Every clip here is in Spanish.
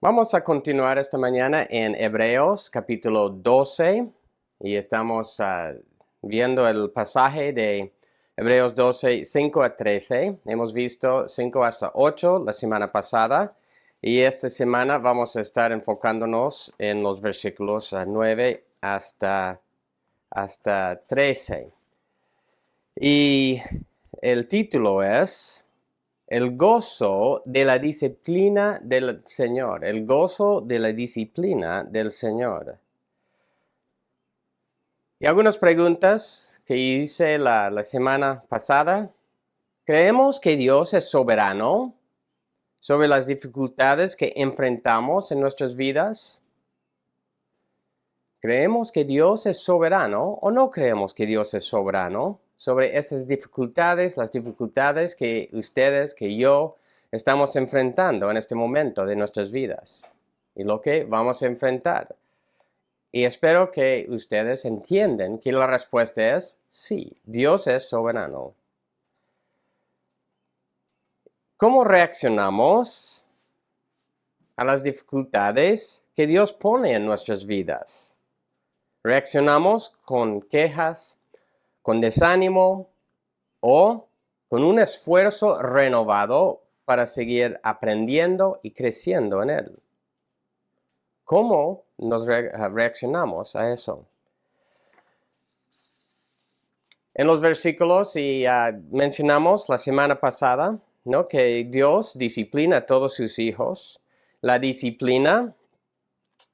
Vamos a continuar esta mañana en Hebreos capítulo 12 y estamos viendo el pasaje de Hebreos 12, 5 a 13. Hemos visto 5 hasta 8 la semana pasada y esta semana vamos a estar enfocándonos en los versículos 9 hasta 13. Y el título es el gozo de la disciplina del Señor, el gozo de la disciplina del Señor. Y algunas preguntas que hice la semana pasada. ¿Creemos que Dios es soberano sobre las dificultades que enfrentamos en nuestras vidas? ¿Creemos que Dios es soberano o no creemos que Dios es soberano sobre esas dificultades, las dificultades que ustedes, que yo, estamos enfrentando en este momento de nuestras vidas y lo que vamos a enfrentar? Y espero que ustedes entiendan que la respuesta es sí, Dios es soberano. ¿Cómo reaccionamos a las dificultades que Dios pone en nuestras vidas? ¿Reaccionamos con quejas, con desánimo o con un esfuerzo renovado para seguir aprendiendo y creciendo en Él? ¿Cómo nos reaccionamos a eso? En los versículos mencionamos la semana pasada, ¿no?, que Dios disciplina a todos sus hijos. La disciplina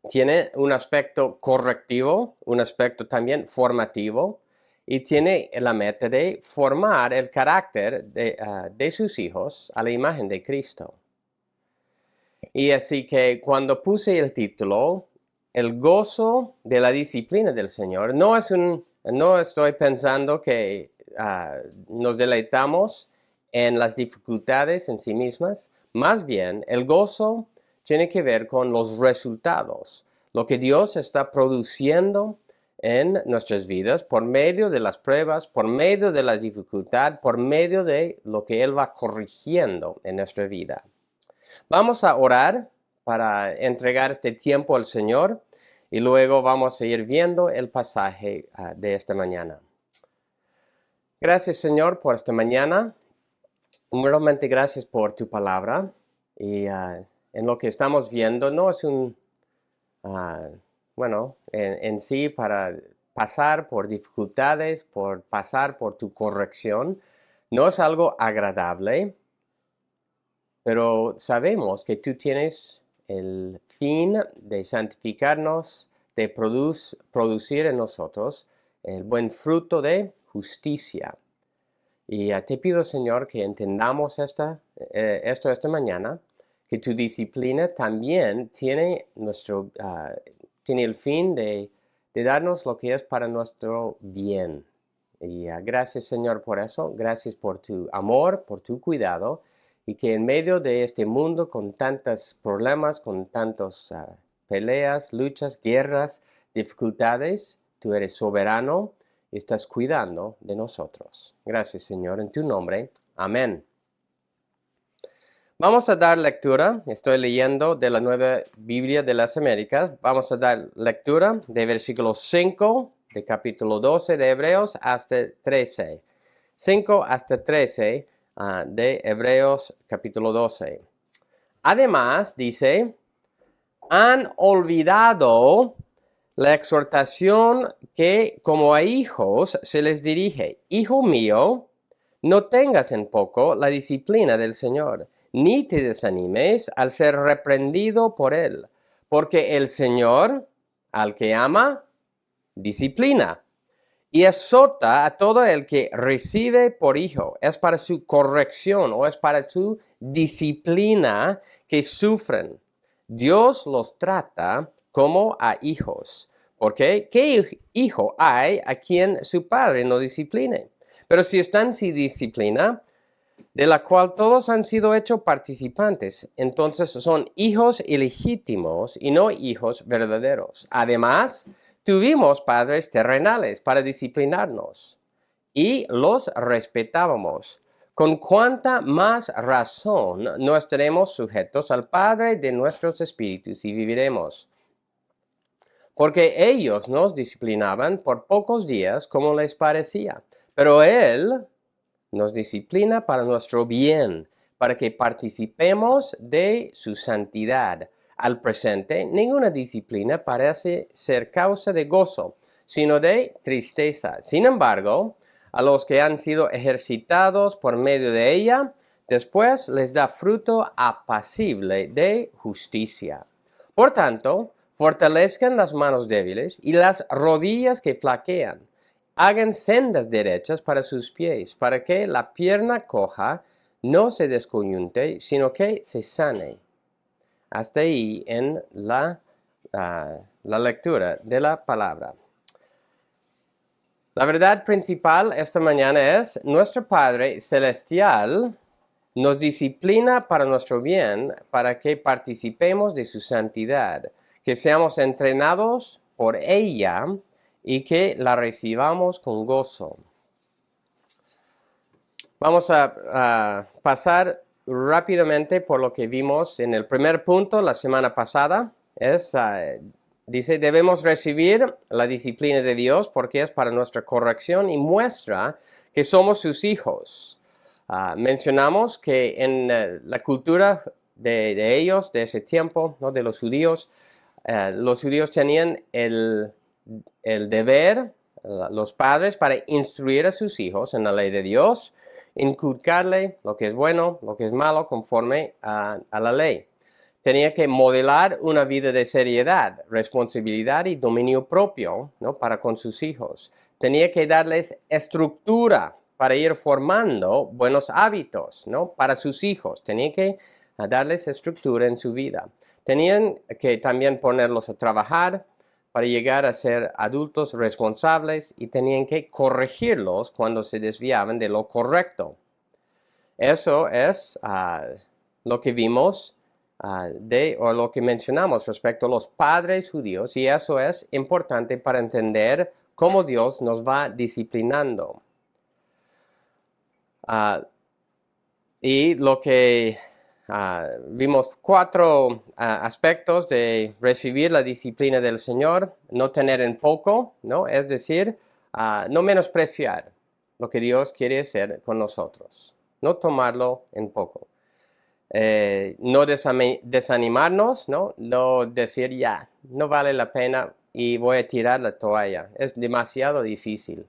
tiene un aspecto correctivo, un aspecto también formativo, y tiene la meta de formar el carácter de sus hijos a la imagen de Cristo. Y así que cuando puse el título, el gozo de la disciplina del Señor, no estoy pensando que nos deleitamos en las dificultades en sí mismas. Más bien, el gozo tiene que ver con los resultados, lo que Dios está produciendo en nuestras vidas por medio de las pruebas, por medio de la dificultad, por medio de lo que Él va corrigiendo en nuestra vida. Vamos a orar para entregar este tiempo al Señor y luego vamos a ir viendo el pasaje de esta mañana. Gracias, Señor, por esta mañana. Realmente gracias por tu palabra. Y en lo que estamos viendo no es en sí para pasar por dificultades, por pasar por tu corrección, no es algo agradable, pero sabemos que tú tienes el fin de santificarnos, de producir en nosotros el buen fruto de justicia. Y te pido, Señor, que entendamos esto esta mañana, que tu disciplina también tiene el fin de darnos lo que es para nuestro bien. Y gracias, Señor, por eso. Gracias por tu amor, por tu cuidado. Y que en medio de este mundo con tantos problemas, con tantas peleas, luchas, guerras, dificultades, tú eres soberano y estás cuidando de nosotros. Gracias, Señor, en tu nombre. Amén. Vamos a dar lectura. Estoy leyendo de la Nueva Biblia de las Américas. Vamos a dar lectura de versículo 5 de capítulo 12 de Hebreos hasta 13. 5 hasta 13 de Hebreos capítulo 12. Además, dice, han olvidado la exhortación que como a hijos se les dirige. Hijo mío, no tengas en poco la disciplina del Señor, ni te desanimes al ser reprendido por Él, porque el Señor, al que ama, disciplina y azota a todo el que recibe por hijo. Es para su corrección o es para su disciplina que sufren. Dios los trata como a hijos. Porque ¿qué hijo hay a quien su padre no discipline? Pero si están sin disciplina, de la cual todos han sido hechos participantes, entonces son hijos ilegítimos y no hijos verdaderos. Además, tuvimos padres terrenales para disciplinarnos y los respetábamos. con cuánta más razón no estaremos sujetos al Padre de nuestros espíritus y viviremos. Porque ellos nos disciplinaban por pocos días como les parecía, pero Él nos disciplina para nuestro bien, para que participemos de su santidad. Al presente, ninguna disciplina parece ser causa de gozo, sino de tristeza. Sin embargo, a los que han sido ejercitados por medio de ella, después les da fruto apacible de justicia. Por tanto, fortalezcan las manos débiles y las rodillas que flaquean. Hagan sendas derechas para sus pies, para que la pierna coja no se descoyunte, sino que se sane. Hasta ahí en la lectura de la palabra. La verdad principal esta mañana es: nuestro Padre Celestial nos disciplina para nuestro bien, para que participemos de su santidad, que seamos entrenados por ella y que la recibamos con gozo. Vamos a pasar rápidamente por lo que vimos en el primer punto la semana pasada. Dice, debemos recibir la disciplina de Dios porque es para nuestra corrección y muestra que somos sus hijos. Mencionamos que en la cultura de ellos, de ese tiempo, ¿no?, de los judíos tenían el deber, los padres, para instruir a sus hijos en la ley de Dios, inculcarle lo que es bueno, lo que es malo, conforme a la ley. Tenía que modelar una vida de seriedad, responsabilidad y dominio propio, ¿no?, para con sus hijos. Tenía que darles estructura para ir formando buenos hábitos, ¿no?, para sus hijos. Tenía que darles estructura en su vida. Tenían que también ponerlos a trabajar para llegar a ser adultos responsables y tenían que corregirlos cuando se desviaban de lo correcto. Eso es lo que vimos o lo que mencionamos respecto a los padres judíos, y eso es importante para entender cómo Dios nos va disciplinando. Y lo que vimos 4 aspectos de recibir la disciplina del Señor: no tener en poco, ¿no? Es decir, no menospreciar lo que Dios quiere hacer con nosotros, no tomarlo en poco. No desanimarnos, ¿no? No decir ya, no vale la pena y voy a tirar la toalla, es demasiado difícil.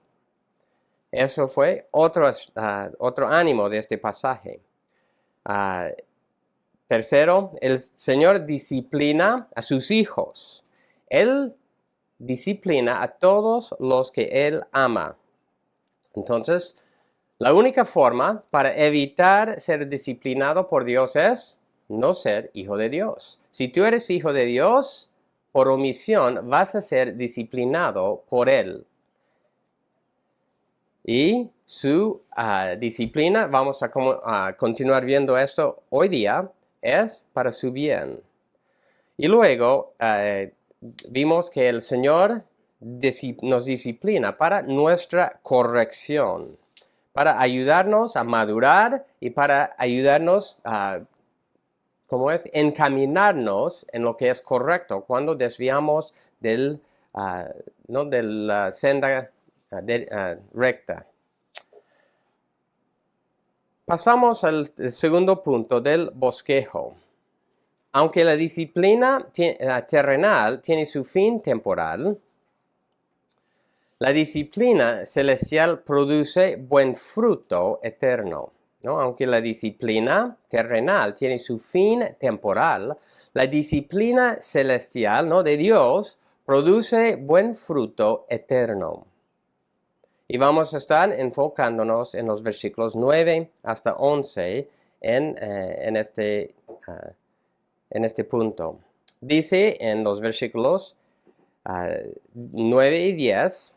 Eso fue otro ánimo de este pasaje. Tercero, el Señor disciplina a sus hijos. Él disciplina a todos los que Él ama. Entonces, la única forma para evitar ser disciplinado por Dios es no ser hijo de Dios. Si tú eres hijo de Dios, por omisión vas a ser disciplinado por Él. Y su disciplina, vamos a continuar viendo esto hoy día, es para su bien. Y luego vimos que el Señor nos disciplina para nuestra corrección, para ayudarnos a madurar y para ayudarnos a encaminarnos en lo que es correcto cuando desviamos de la senda recta. Pasamos al segundo punto del bosquejo. Aunque la disciplina terrenal tiene su fin temporal, la disciplina celestial produce buen fruto eterno, ¿no? Aunque la disciplina terrenal tiene su fin temporal, la disciplina celestial, ¿no?, de Dios produce buen fruto eterno. Y vamos a estar enfocándonos en los versículos 9 hasta 11 en este punto. Dice en los versículos 9 y 10,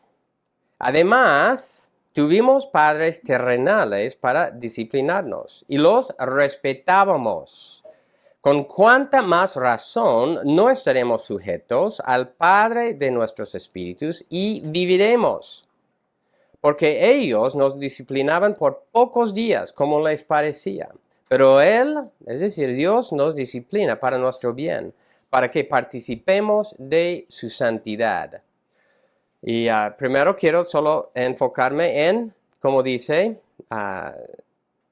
además, tuvimos padres terrenales para disciplinarnos y los respetábamos. Con cuánta más razón no estaremos sujetos al Padre de nuestros espíritus y viviremos. porque ellos nos disciplinaban por pocos días, como les parecía. Pero Él, es decir, Dios nos disciplina para nuestro bien, para que participemos de su santidad. Y primero quiero solo enfocarme en, como dice,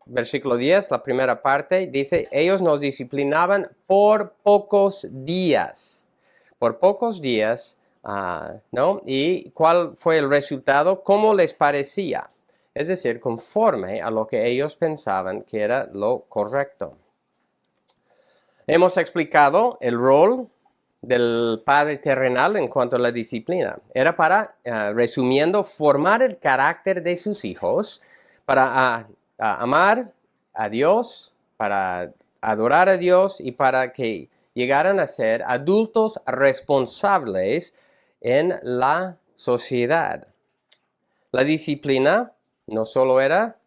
versículo 10, la primera parte, dice, ellos nos disciplinaban por pocos días. Por pocos días, ¿no? ¿Y cuál fue el resultado? ¿Cómo les parecía? Es decir, conforme a lo que ellos pensaban que era lo correcto. Hemos explicado el rol del Padre terrenal en cuanto a la disciplina. Era para, resumiendo, formar el carácter de sus hijos, para amar a Dios, para adorar a Dios y para que llegaran a ser adultos responsables en la sociedad. La disciplina no solo era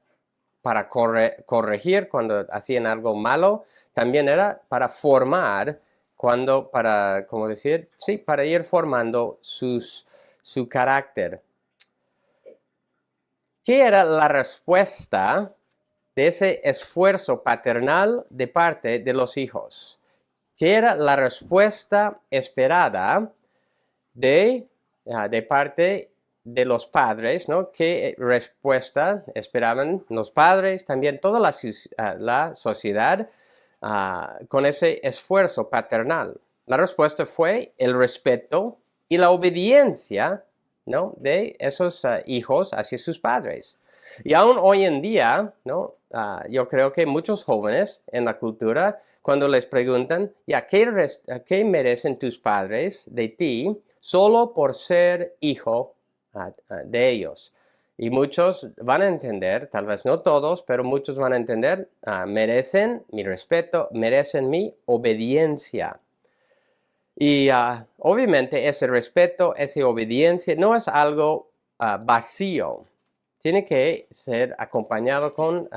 para corregir cuando hacían algo malo, también era para formar, ¿cómo decir? Sí, para ir formando su carácter. ¿Qué era la respuesta de ese esfuerzo paternal de parte de los hijos? ¿Qué era la respuesta esperada de parte de los padres, ¿no? ¿Qué respuesta esperaban los padres, también toda la sociedad con ese esfuerzo paternal? La respuesta fue el respeto y la obediencia, ¿no? De esos hijos hacia sus padres. Y aún hoy en día, ¿no? Yo creo que muchos jóvenes en la cultura, cuando les preguntan, ¿qué merecen tus padres de ti solo por ser hijo de ellos? Y muchos van a entender, tal vez no todos, pero muchos van a entender, merecen mi respeto, merecen mi obediencia. Y obviamente ese respeto, esa obediencia no es algo vacío. Tiene que ser acompañado con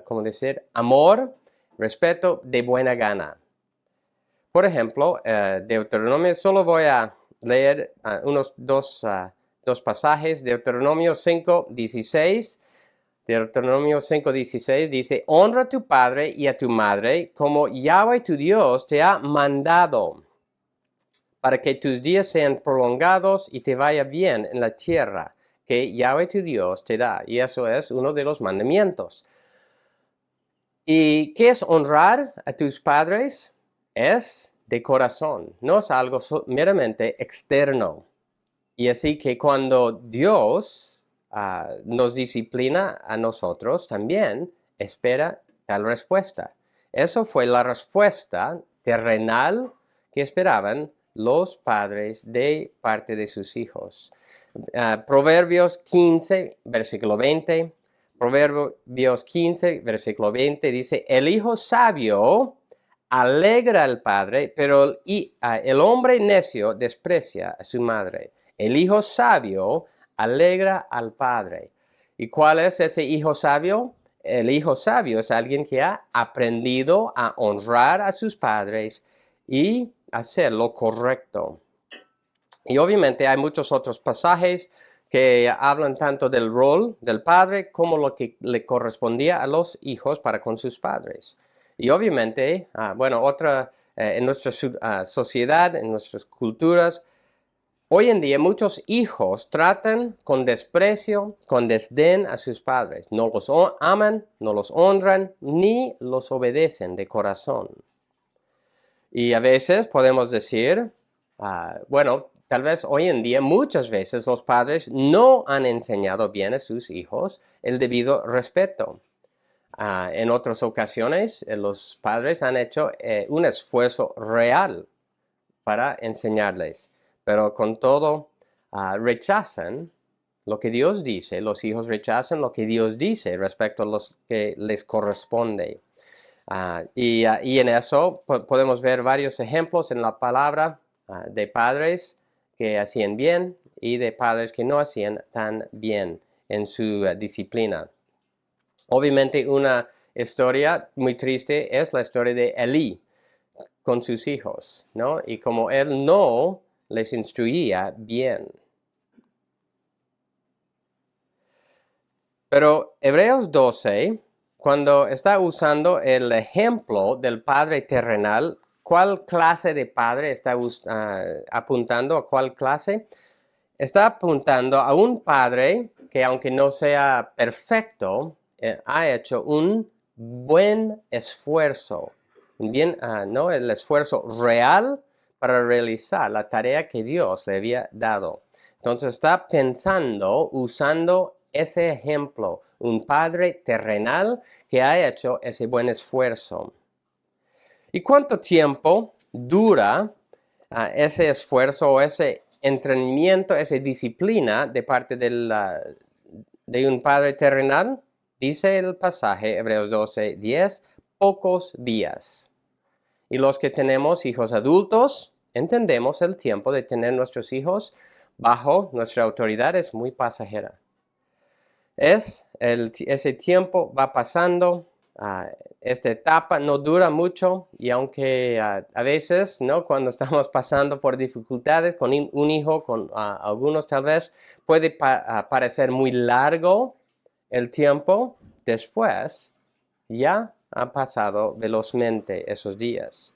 ¿cómo decir? Amor, respeto de buena gana. Por ejemplo, Deuteronomio, solo voy a leer unos dos pasajes. Deuteronomio 5:16. Deuteronomio 5:16 dice, honra a tu padre y a tu madre como Yahweh tu Dios te ha mandado, para que tus días sean prolongados y te vaya bien en la tierra que Yahweh tu Dios te da. Y eso es uno de los mandamientos. ¿Y qué es honrar a tus padres? Es de corazón, no es algo meramente externo. Y así que cuando Dios nos disciplina a nosotros, también espera tal respuesta. Eso fue la respuesta terrenal que esperaban los padres de parte de sus hijos. Proverbios 15, versículo 20. Proverbios 15, versículo 20 dice, el hijo sabio alegra al padre, pero el hombre necio desprecia a su madre. El hijo sabio alegra al padre. ¿Y cuál es ese hijo sabio? El hijo sabio es alguien que ha aprendido a honrar a sus padres y hacer lo correcto. Y obviamente hay muchos otros pasajes que hablan tanto del rol del padre como lo que le correspondía a los hijos para con sus padres. Y obviamente, en nuestra sociedad, en nuestras culturas, hoy en día muchos hijos tratan con desprecio, con desdén a sus padres. No los aman, no los honran, ni los obedecen de corazón. Y a veces podemos decir, tal vez hoy en día muchas veces los padres no han enseñado bien a sus hijos el debido respeto. En otras ocasiones los padres han hecho un esfuerzo real para enseñarles, pero con todo rechazan lo que Dios dice. Los hijos rechazan lo que Dios dice respecto a lo que les corresponde. Y en eso podemos ver varios ejemplos en la palabra de padres que hacían bien y de padres que no hacían tan bien en su disciplina. Obviamente una historia muy triste es la historia de Elí con sus hijos, ¿no? Y como él no les instruía bien. Pero Hebreos 12, cuando está usando el ejemplo del Padre terrenal, ¿cuál clase de Padre está apuntando? ¿A cuál clase? Está apuntando a un Padre que, aunque no sea perfecto, ha hecho un buen esfuerzo, ¿no? El esfuerzo real para realizar la tarea que Dios le había dado. Entonces está pensando, usando ese ejemplo, un Padre terrenal que ha hecho ese buen esfuerzo. ¿Y cuánto tiempo dura ese esfuerzo o ese entrenamiento, esa disciplina de parte de un Padre terrenal? Dice el pasaje, Hebreos 12, 10, pocos días. Y los que tenemos hijos adultos, entendemos el tiempo de tener nuestros hijos bajo nuestra autoridad es muy pasajera. Ese tiempo va pasando, esta etapa no dura mucho y aunque a veces, ¿no? Cuando estamos pasando por dificultades con un hijo, con algunos tal vez, puede parecer muy largo el tiempo, después ya han pasado velozmente esos días.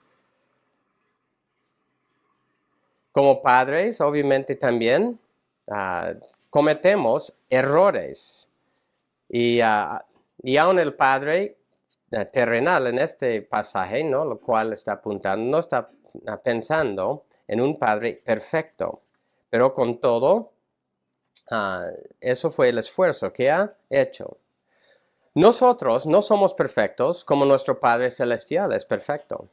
Como padres, obviamente también cometemos errores. Y aún el Padre terrenal en este pasaje, ¿no? Lo cual está apuntando, no está pensando en un Padre perfecto. Pero con todo, eso fue el esfuerzo que ha hecho. Nosotros no somos perfectos como nuestro Padre Celestial es perfecto.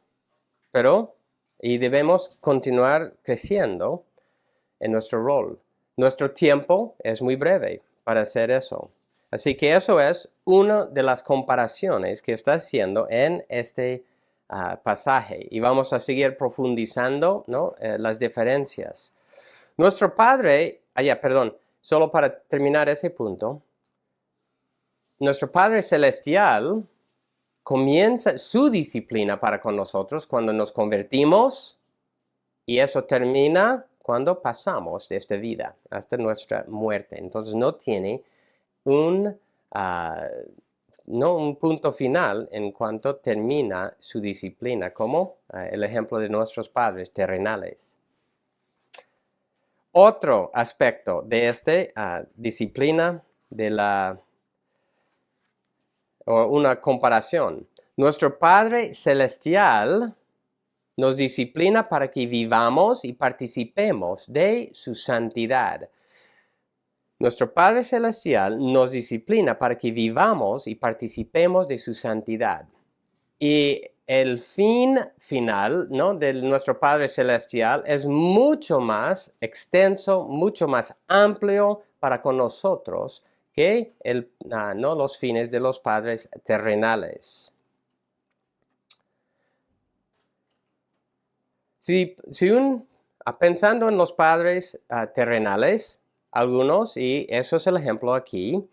Y debemos continuar creciendo en nuestro rol. Nuestro tiempo es muy breve para hacer eso. Así que eso es una de las comparaciones que está haciendo en este pasaje. Y vamos a seguir profundizando, ¿no? Las diferencias. Nuestro Padre, solo para terminar ese punto, nuestro Padre Celestial comienza su disciplina para con nosotros cuando nos convertimos y eso termina cuando pasamos de esta vida hasta nuestra muerte. Entonces no tiene un punto final en cuanto termina su disciplina, como el ejemplo de nuestros padres terrenales. Otro aspecto de esta disciplina o una comparación. Nuestro Padre Celestial nos disciplina para que vivamos y participemos de su santidad. Nuestro Padre Celestial nos disciplina para que vivamos y participemos de su santidad. Y el fin final, ¿no? de nuestro Padre Celestial es mucho más extenso, mucho más amplio para con nosotros que no los fines de los padres terrenales. Pensando en los padres terrenales, algunos, y eso es el ejemplo aquí,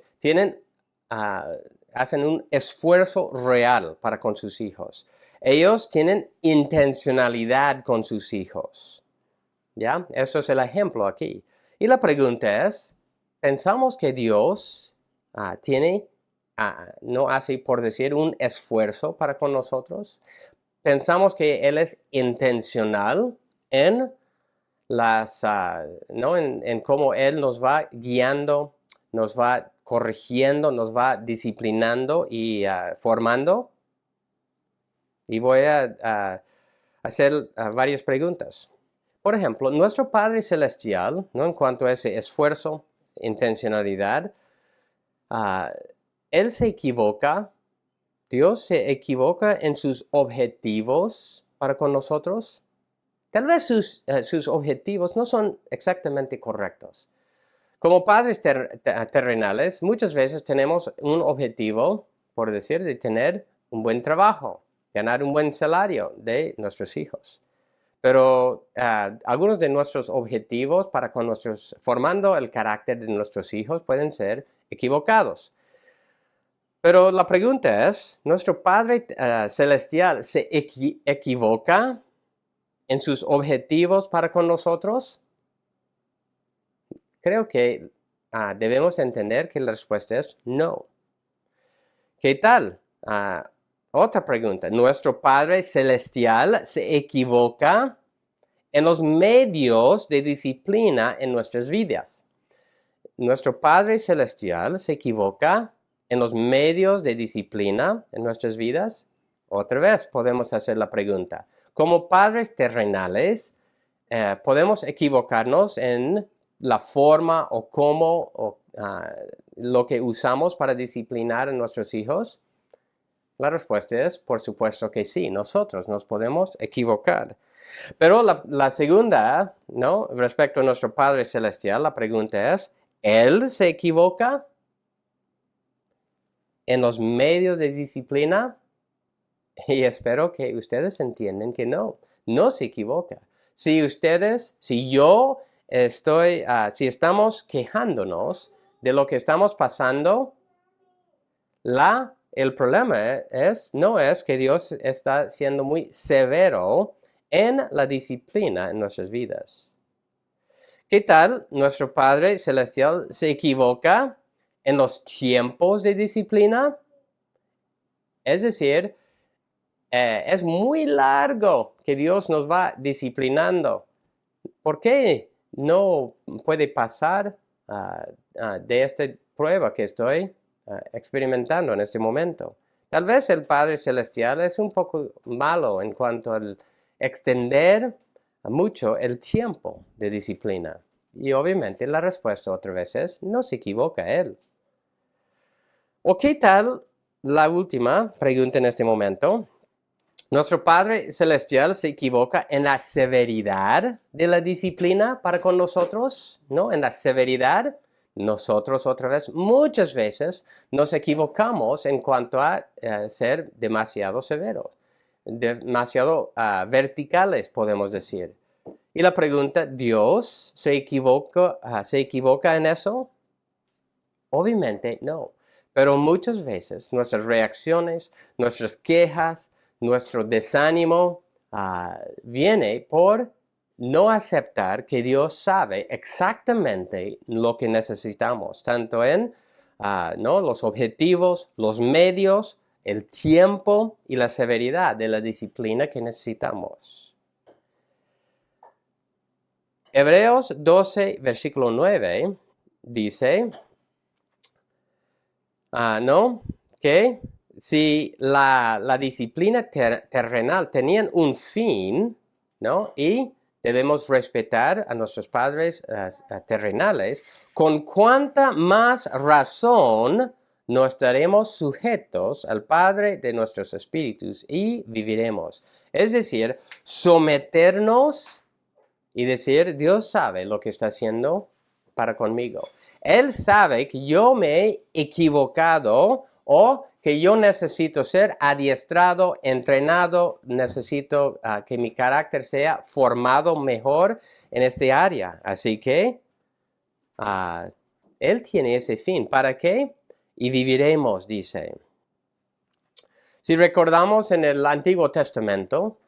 hacen un esfuerzo real para con sus hijos. Ellos tienen intencionalidad con sus hijos. ¿Ya? Eso es el ejemplo aquí. Y la pregunta es, ¿pensamos que Dios no hace, por decir, un esfuerzo para con nosotros? ¿Pensamos que Él es intencional en en cómo Él nos va guiando, nos va corrigiendo, nos va disciplinando y formando? Y voy a hacer varias preguntas. Por ejemplo, nuestro Padre Celestial, ¿no? En cuanto a ese esfuerzo, intencionalidad, Él se equivoca. Dios se equivoca en sus objetivos para con nosotros. Tal vez sus objetivos no son exactamente correctos. Como padres terrenales, muchas veces tenemos un objetivo, por decir, de tener un buen trabajo, ganar un buen salario de nuestros hijos. Pero algunos de nuestros objetivos formando el carácter de nuestros hijos pueden ser equivocados. Pero la pregunta es, ¿nuestro Padre Celestial se equivoca en sus objetivos para con nosotros? Creo que debemos entender que la respuesta es no. ¿Qué tal? Otra pregunta. ¿Nuestro Padre Celestial se equivoca en los medios de disciplina en nuestras vidas? ¿Nuestro Padre Celestial se equivoca en los medios de disciplina en nuestras vidas? Otra vez podemos hacer la pregunta. Como padres terrenales, podemos equivocarnos en la forma o cómo lo que usamos para disciplinar a nuestros hijos. La respuesta es, por supuesto que sí, nosotros nos podemos equivocar. Pero la segunda, ¿no? Respecto a nuestro Padre Celestial, la pregunta es, ¿Él se equivoca en los medios de disciplina? Y espero que ustedes entiendan que no se equivoca. Si estamos quejándonos de lo que estamos pasando, el problema no es que Dios está siendo muy severo en la disciplina en nuestras vidas. ¿Qué tal nuestro Padre Celestial se equivoca en los tiempos de disciplina? Es decir, es muy largo que Dios nos va disciplinando. ¿Por qué no puede pasar de esta prueba que estoy experimentando en este momento? Tal vez el Padre Celestial es un poco malo en cuanto al extender mucho el tiempo de disciplina. Y obviamente la respuesta otra vez es, no se equivoca Él. ¿O qué tal la última pregunta en este momento? ¿Nuestro Padre Celestial se equivoca en la severidad de la disciplina para con nosotros? ¿No? En la severidad, nosotros otra vez, muchas veces nos equivocamos en cuanto a ser demasiado severos, demasiado verticales, podemos decir. Y la pregunta, ¿Dios se equivoca en eso? Obviamente no. Pero muchas veces nuestras reacciones, nuestras quejas, nuestro desánimo viene por no aceptar que Dios sabe exactamente lo que necesitamos, tanto en los objetivos, los medios, el tiempo y la severidad de la disciplina que necesitamos. Hebreos 12, versículo 9, dice, que si la disciplina terrenal tenían un fin, ¿no? Y debemos respetar a nuestros padres terrenales, con cuánta más razón no estaremos sujetos al Padre de nuestros espíritus y viviremos. Es decir, someternos y decir, Dios sabe lo que está haciendo para conmigo. Él sabe que yo me he equivocado o que yo necesito ser adiestrado, entrenado, necesito que mi carácter sea formado mejor en este área. Así que Él tiene ese fin. ¿Para qué? Y viviremos, dice. Si recordamos en el Antiguo Testamento,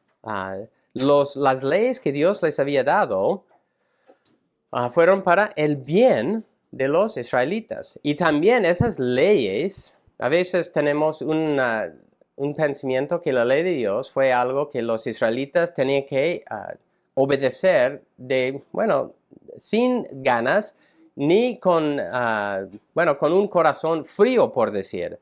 las leyes que Dios les había dado fueron para el bien de los israelitas. Y también esas leyes, a veces tenemos un pensamiento que la ley de Dios fue algo que los israelitas tenían que obedecer sin ganas, ni con un corazón frío, por decir.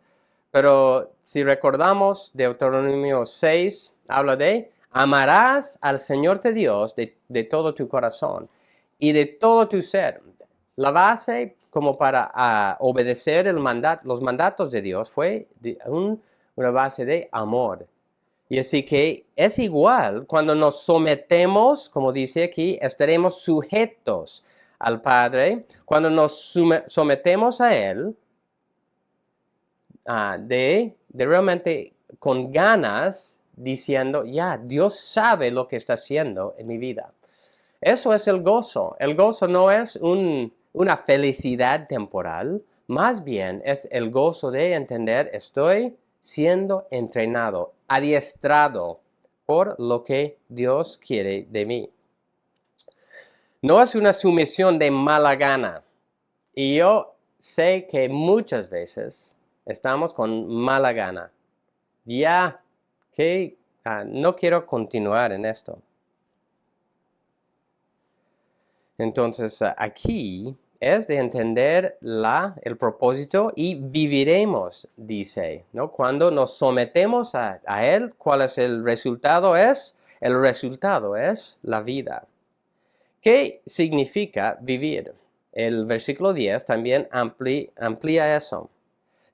Pero si recordamos, Deuteronomio 6 habla de amarás al Señor tu Dios de todo tu corazón y de todo tu ser. La base como para obedecer los mandatos de Dios fue una base de amor. Y así que es igual, cuando nos sometemos, como dice aquí, estaremos sujetos al Padre. Cuando nos sometemos a Él, de realmente con ganas, diciendo, Dios sabe lo que está haciendo en mi vida. Eso es el gozo. El gozo no es una felicidad temporal, más bien es el gozo de entender, estoy siendo entrenado, adiestrado por lo que Dios quiere de mí. No es una sumisión de mala gana. Y yo sé que muchas veces estamos con mala gana. Ya que no quiero continuar en esto. Entonces, aquí es de entender el propósito y viviremos, dice, ¿no? Cuando nos sometemos a Él, ¿cuál es el resultado? El resultado es la vida. ¿Qué significa vivir? El versículo 10 también amplía eso.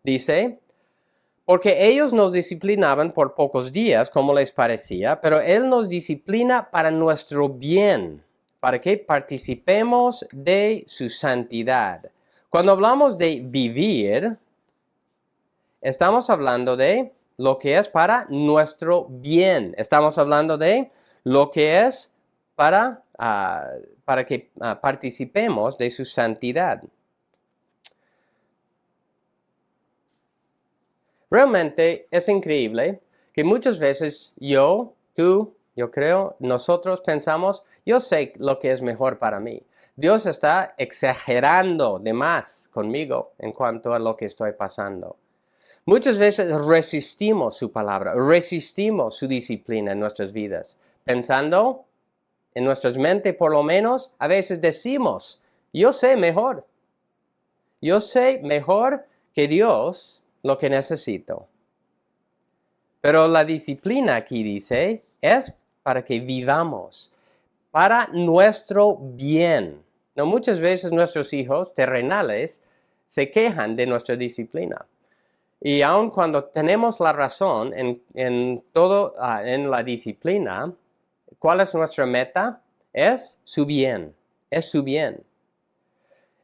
Dice, porque ellos nos disciplinaban por pocos días, como les parecía, pero Él nos disciplina para nuestro bien, para que participemos de su santidad. Cuando hablamos de vivir, estamos hablando de lo que es para nuestro bien. Estamos hablando de lo que es para que participemos de su santidad. Realmente es increíble que muchas veces tú, yo creo, nosotros pensamos, yo sé lo que es mejor para mí. Dios está exagerando de más conmigo en cuanto a lo que estoy pasando. Muchas veces resistimos su palabra, resistimos su disciplina en nuestras vidas, pensando en nuestras mentes por lo menos, a veces decimos, yo sé mejor que Dios lo que necesito. Pero la disciplina aquí dice, es para que vivamos, para nuestro bien. No, muchas veces nuestros hijos terrenales se quejan de nuestra disciplina. Y aun cuando tenemos la razón en la disciplina, ¿cuál es nuestra meta? Es su bien, es su bien.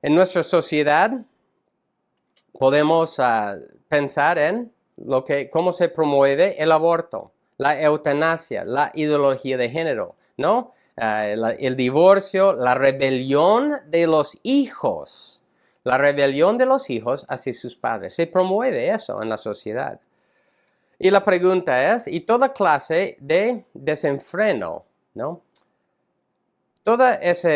En nuestra sociedad podemos pensar en cómo se promueve el aborto, la eutanasia, la ideología de género, ¿no? El divorcio, la rebelión de los hijos. La rebelión de los hijos hacia sus padres. Se promueve eso en la sociedad. Y la pregunta es, y toda clase de desenfreno, ¿no? Toda esa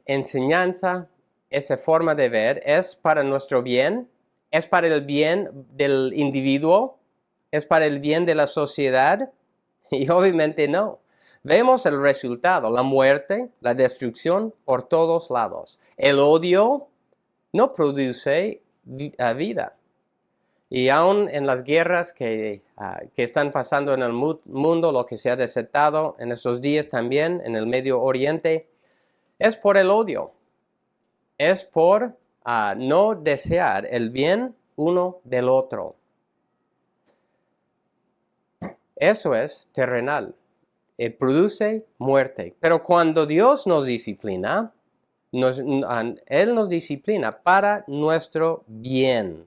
enseñanza, esa forma de ver es para nuestro bien, es para el bien del individuo, es para el bien de la sociedad, y obviamente no. Vemos el resultado, la muerte, la destrucción por todos lados. El odio no produce vida. Y aún en las guerras que están pasando en el mundo, lo que se ha desatado en estos días también en el Medio Oriente, es por el odio. Es por no desear el bien uno del otro. Eso es terrenal. Produce muerte. Pero cuando Dios nos disciplina, Él nos disciplina para nuestro bien.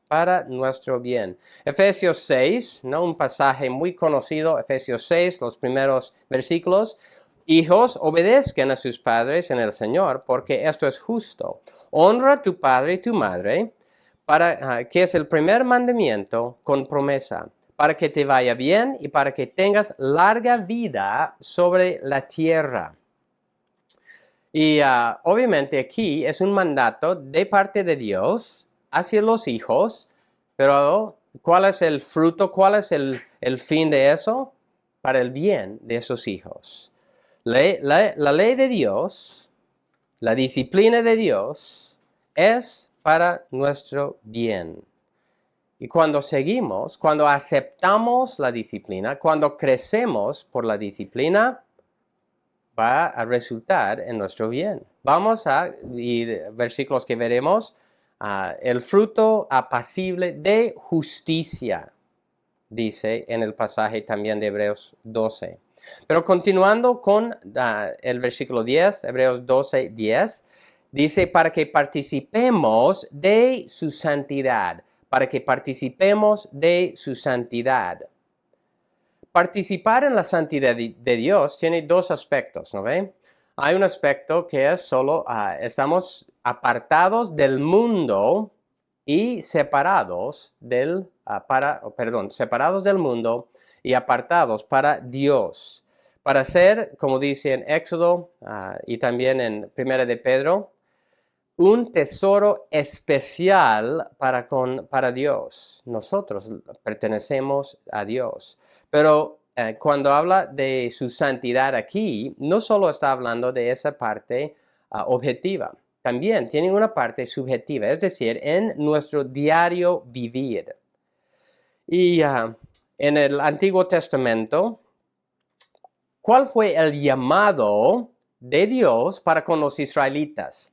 Para nuestro bien. Efesios 6, ¿no? Un pasaje muy conocido, Efesios 6, los primeros versículos. Hijos, obedezcan a sus padres en el Señor, porque esto es justo. Honra a tu padre y tu madre, que es el primer mandamiento con promesa, para que te vaya bien y para que tengas larga vida sobre la tierra. Y obviamente aquí es un mandato de parte de Dios hacia los hijos, pero ¿cuál es el fruto? ¿Cuál es el fin de eso? Para el bien de esos hijos. La ley de Dios, la disciplina de Dios es para nuestro bien. Y cuando seguimos, cuando aceptamos la disciplina, cuando crecemos por la disciplina, va a resultar en nuestro bien. Vamos a ir versículos que veremos, el fruto apacible de justicia, dice en el pasaje también de Hebreos 12. Pero continuando con el versículo 10, Hebreos 12, 10, dice, para que participemos de su santidad, para que participemos de su santidad. Participar en la santidad de Dios tiene dos aspectos, ¿no ve? Hay un aspecto que es solo, estamos apartados del mundo y separados separados del mundo y apartados para Dios. Para ser, como dice en Éxodo y también en 1 de Pedro, un tesoro especial para Dios. Nosotros pertenecemos a Dios. Pero cuando habla de su santidad aquí, no solo está hablando de esa parte objetiva, también tiene una parte subjetiva, es decir, en nuestro diario vivir. Y en el Antiguo Testamento, ¿cuál fue el llamado de Dios para con los israelitas?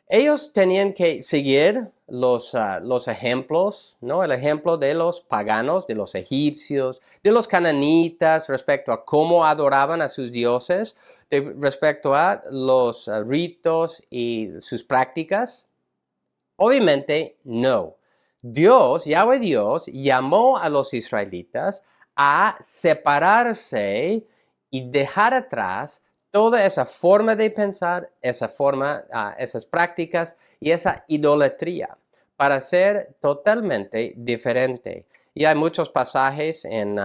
Ellos tenían que seguir los ejemplos, ¿no? El ejemplo de los paganos, de los egipcios, de los cananitas respecto a cómo adoraban a sus dioses, respecto a los ritos y sus prácticas. Obviamente, no. Yahweh Dios, llamó a los israelitas a separarse y dejar atrás toda esa forma de pensar, esas prácticas y esa idolatría para ser totalmente diferente. Y hay muchos pasajes en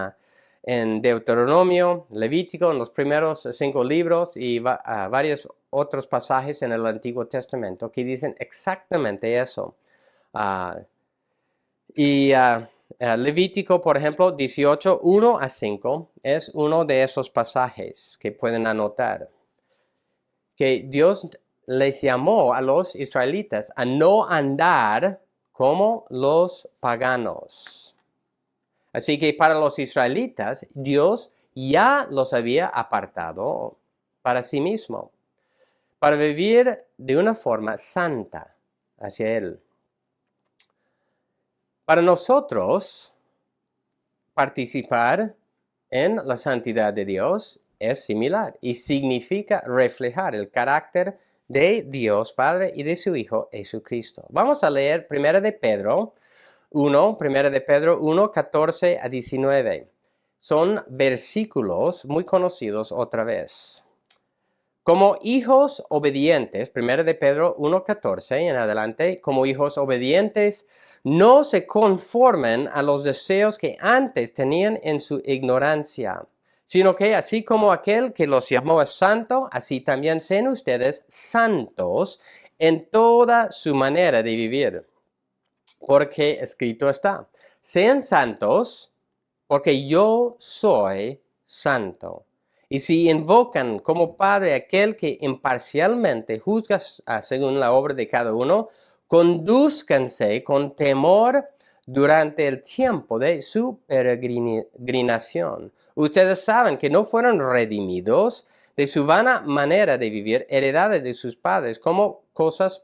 Deuteronomio, Levítico, en los primeros 5 libros y varios otros pasajes en el Antiguo Testamento que dicen exactamente eso. Levítico, por ejemplo, 18, 1 a 5, es uno de esos pasajes que pueden anotar. Que Dios les llamó a los israelitas a no andar como los paganos. Así que para los israelitas, Dios ya los había apartado para sí mismo, para vivir de una forma santa hacia Él. Para nosotros, participar en la santidad de Dios es similar y significa reflejar el carácter de Dios Padre y de su Hijo Jesucristo. Vamos a leer 1 de Pedro 1, 14 a 19. Son versículos muy conocidos otra vez. Como hijos obedientes, 1 de Pedro 1:14 en adelante, como hijos obedientes, no se conformen a los deseos que antes tenían en su ignorancia, sino que así como aquel que los llamó es santo, así también sean ustedes santos en toda su manera de vivir. Porque escrito está, sean santos porque yo soy santo. Y si invocan como Padre aquel que imparcialmente juzga según la obra de cada uno, condúzcanse con temor durante el tiempo de su peregrinación. Ustedes saben que no fueron redimidos de su vana manera de vivir, heredada de sus padres, con cosas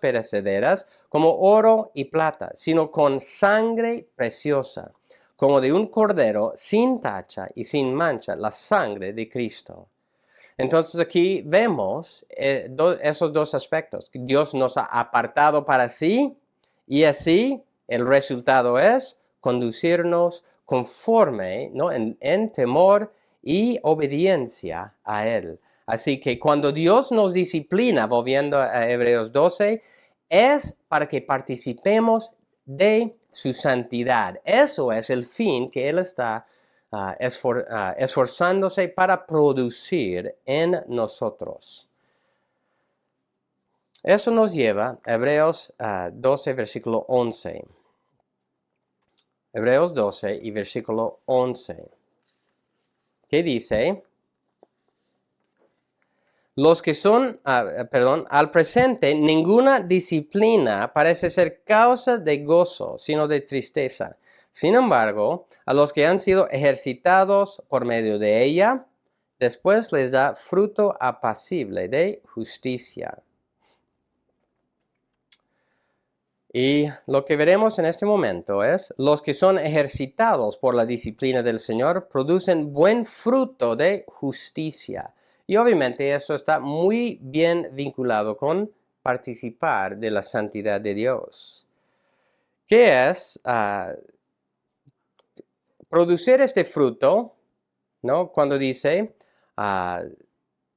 perecederas, como oro y plata, sino con sangre preciosa, como de un cordero sin tacha y sin mancha, la sangre de Cristo. Entonces aquí vemos esos dos aspectos. Dios nos ha apartado para sí y así el resultado es conducirnos conforme, ¿no? en temor y obediencia a Él. Así que cuando Dios nos disciplina, volviendo a Hebreos 12, es para que participemos de su santidad. Eso es el fin que Él está esforzándose para producir en nosotros. Eso nos lleva a Hebreos 12, versículo 11. Hebreos 12 y versículo 11. ¿Qué dice? Al presente ninguna disciplina parece ser causa de gozo, sino de tristeza. Sin embargo, a los que han sido ejercitados por medio de ella, después les da fruto apacible de justicia. Y lo que veremos en este momento es, los que son ejercitados por la disciplina del Señor producen buen fruto de justicia. Y obviamente eso está muy bien vinculado con participar de la santidad de Dios. ¿Qué es producir este fruto? ¿No? Cuando dice,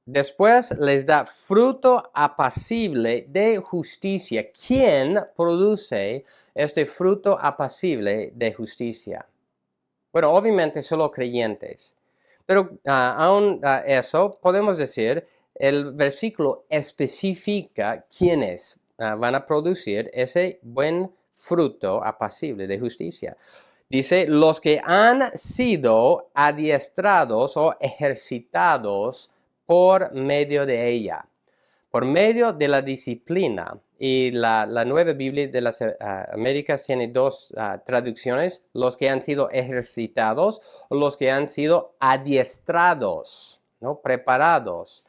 después les da fruto apacible de justicia. ¿Quién produce este fruto apacible de justicia? Bueno, obviamente solo creyentes. Pero aún eso podemos decir, el versículo especifica quiénes van a producir ese buen fruto apacible de justicia. Dice, los que han sido adiestrados o ejercitados por medio de ella, por medio de la disciplina. Y la Nueva Biblia de las Américas tiene dos traducciones, los que han sido ejercitados o los que han sido adiestrados, ¿no? Preparados,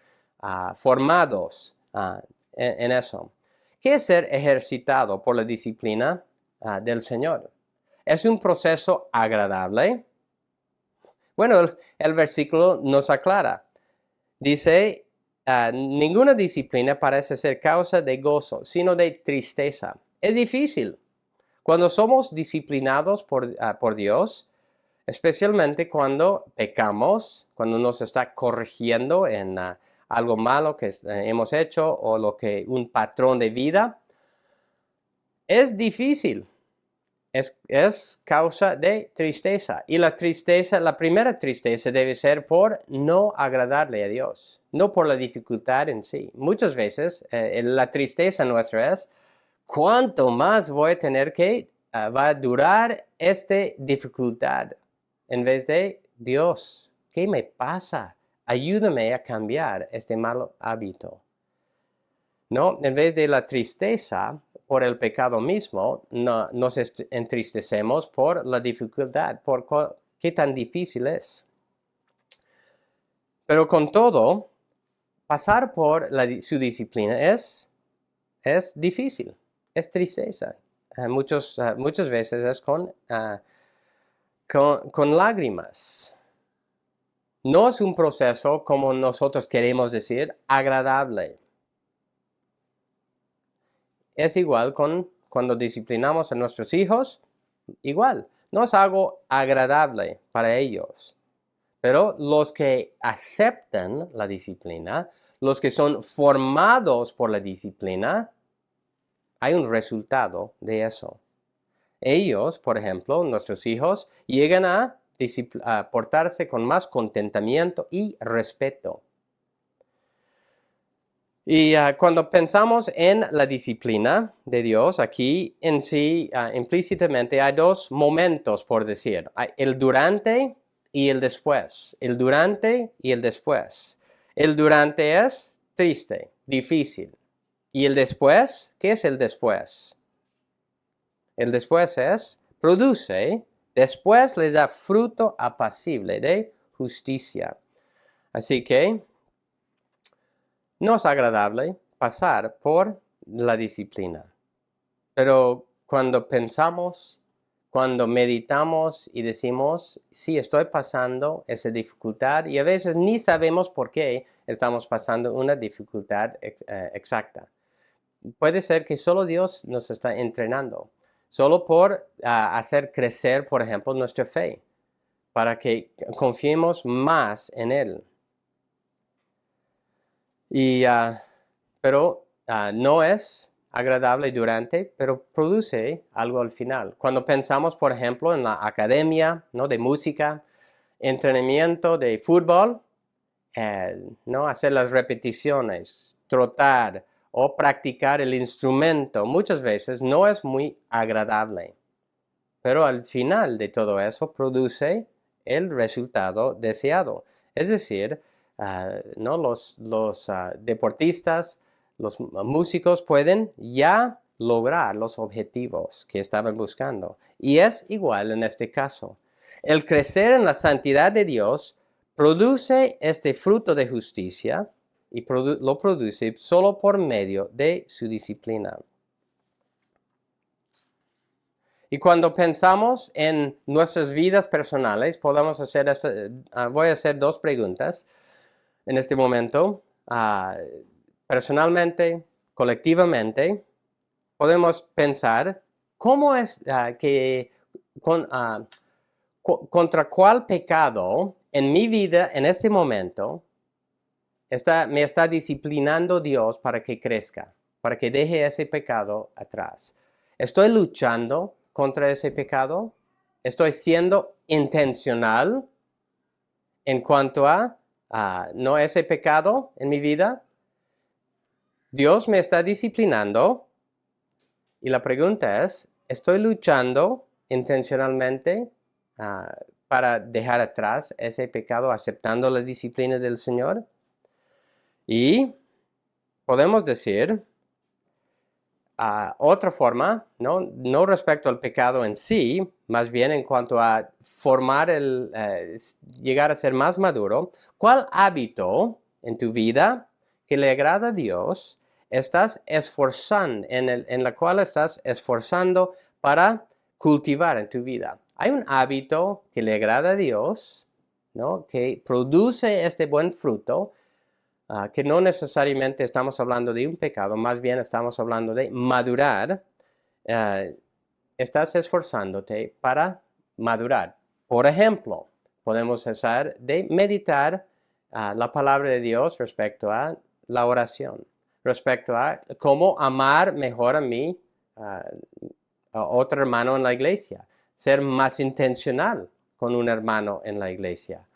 formados en eso. ¿Qué es ser ejercitado por la disciplina del Señor? ¿Es un proceso agradable? Bueno, el versículo nos aclara. Dice, ninguna disciplina parece ser causa de gozo, sino de tristeza. Es difícil. Cuando somos disciplinados por Dios, especialmente cuando pecamos, cuando nos está corrigiendo en algo malo que hemos hecho o un patrón de vida, es difícil. Es causa de tristeza. Y la primera tristeza debe ser por no agradarle a Dios, no por la dificultad en sí. Muchas veces la tristeza nuestra es, ¿cuánto más voy a tener que va a durar esta dificultad? En vez de, Dios, ¿qué me pasa? Ayúdame a cambiar este mal hábito. ¿No? En vez de la tristeza por el pecado mismo, nos entristecemos por la dificultad, por qué tan difícil es. Pero con todo, pasar por su disciplina es difícil, es tristeza. Muchas veces es con lágrimas. No es un proceso, como nosotros queremos decir, agradable. Es igual cuando disciplinamos a nuestros hijos, igual. No es algo agradable para ellos. Pero los que aceptan la disciplina, los que son formados por la disciplina, hay un resultado de eso. Ellos, por ejemplo, nuestros hijos, llegan a portarse con más contentamiento y respeto. Y cuando pensamos en la disciplina de Dios, aquí en sí, implícitamente hay dos momentos, por decir. Hay el durante y el después. El durante y el después. El durante es triste, difícil. ¿Y el después? ¿Qué es el después? El después produce, después les da fruto apacible de justicia. Así que no es agradable pasar por la disciplina, pero cuando pensamos, cuando meditamos y decimos, sí, estoy pasando esa dificultad y a veces ni sabemos por qué estamos pasando una dificultad exacta. Puede ser que solo Dios nos está entrenando, solo por hacer crecer, por ejemplo, nuestra fe, para que confiemos más en Él. Pero no es agradable durante, pero produce algo al final. Cuando pensamos, por ejemplo, en la academia, ¿no? De música, entrenamiento de fútbol, ¿no? Hacer las repeticiones, trotar o practicar el instrumento, muchas veces no es muy agradable. Pero al final de todo eso produce el resultado deseado. Es decir, ¿no? Los deportistas, los músicos pueden ya lograr los objetivos que estaban buscando. Y es igual en este caso. El crecer en la santidad de Dios produce este fruto de justicia y lo produce solo por medio de su disciplina. Y cuando pensamos en nuestras vidas personales, podemos hacer esto. Voy a hacer dos preguntas en este momento. Personalmente, colectivamente, podemos pensar cómo es contra cuál pecado en mi vida en este momento me está disciplinando Dios para que crezca, para que deje ese pecado atrás. ¿Estoy luchando contra ese pecado? ¿Estoy siendo intencional en cuanto a no ese pecado en mi vida. Dios me está disciplinando y la pregunta es, ¿estoy luchando intencionalmente para dejar atrás ese pecado aceptando la disciplina del Señor? Y podemos decir, otra forma, no respecto al pecado en sí, más bien en cuanto a formar llegar a ser más maduro, ¿cuál hábito en tu vida que le agrada a Dios estás esforzando, en la cual estás esforzando para cultivar en tu vida? Hay un hábito que le agrada a Dios, ¿no? Que produce este buen fruto, que no necesariamente estamos hablando de un pecado, más bien estamos hablando de madurar. Estás esforzándote para madurar. Por ejemplo, podemos usar de meditar la palabra de Dios respecto a la oración, respecto a cómo amar mejor a otro hermano en la iglesia, ser más intencional con un hermano en la iglesia,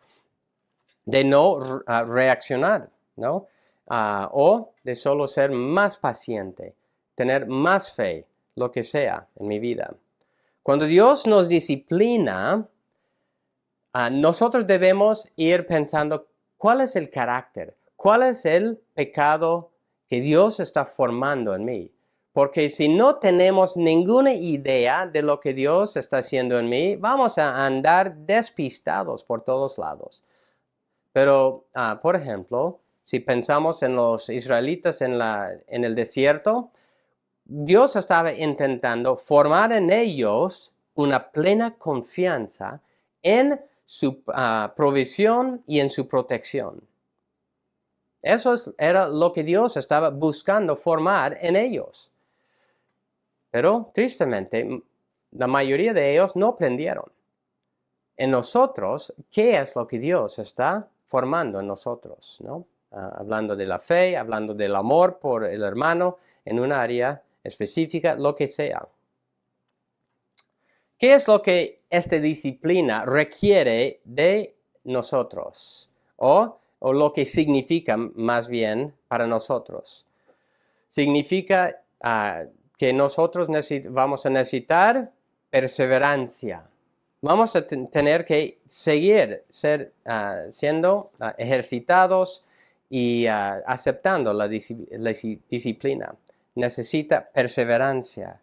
de no reaccionar, ¿no? O de solo ser más paciente, tener más fe, lo que sea en mi vida. Cuando Dios nos disciplina, nosotros debemos ir pensando cuál es el carácter, cuál es el pecado que Dios está formando en mí. Porque si no tenemos ninguna idea de lo que Dios está haciendo en mí, vamos a andar despistados por todos lados. Pero, por ejemplo, si pensamos en los israelitas en el desierto, Dios estaba intentando formar en ellos una plena confianza en su provisión y en su protección. Eso era lo que Dios estaba buscando formar en ellos. Pero, tristemente, la mayoría de ellos no aprendieron. En nosotros, ¿qué es lo que Dios está formando en nosotros? ¿No? Hablando de la fe, hablando del amor por el hermano en un área específica, lo que sea. ¿Qué es lo que esta disciplina requiere de nosotros? O lo que significa más bien para nosotros. Significa que nosotros vamos a necesitar perseverancia. Vamos a tener que seguir siendo ejercitados y aceptando la disciplina. Necesita perseverancia.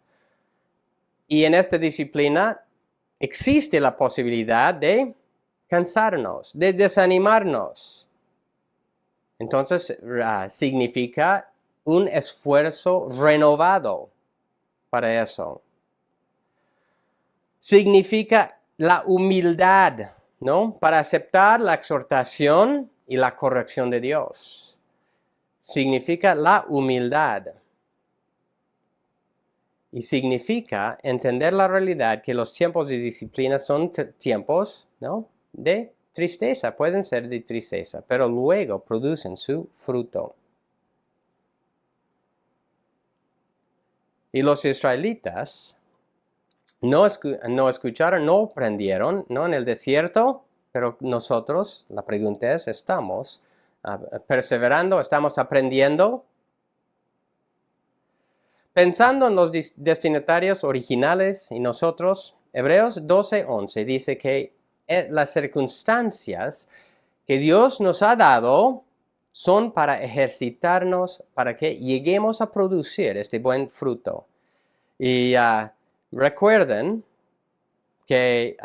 Y en esta disciplina existe la posibilidad de cansarnos, de desanimarnos. Entonces significa un esfuerzo renovado para eso. Significa la humildad, ¿no? Para aceptar la exhortación y la corrección de Dios. Significa la humildad. Y significa entender la realidad que los tiempos de disciplina son tiempos, ¿no? De tristeza, pueden ser de tristeza, pero luego producen su fruto. Y los israelitas no escucharon, no aprendieron, ¿no? En el desierto, pero nosotros, la pregunta es, ¿estamos perseverando? ¿Estamos aprendiendo? Pensando en los destinatarios originales y nosotros, Hebreos 12:11 dice que las circunstancias que Dios nos ha dado son para ejercitarnos, para que lleguemos a producir este buen fruto. Y recuerden que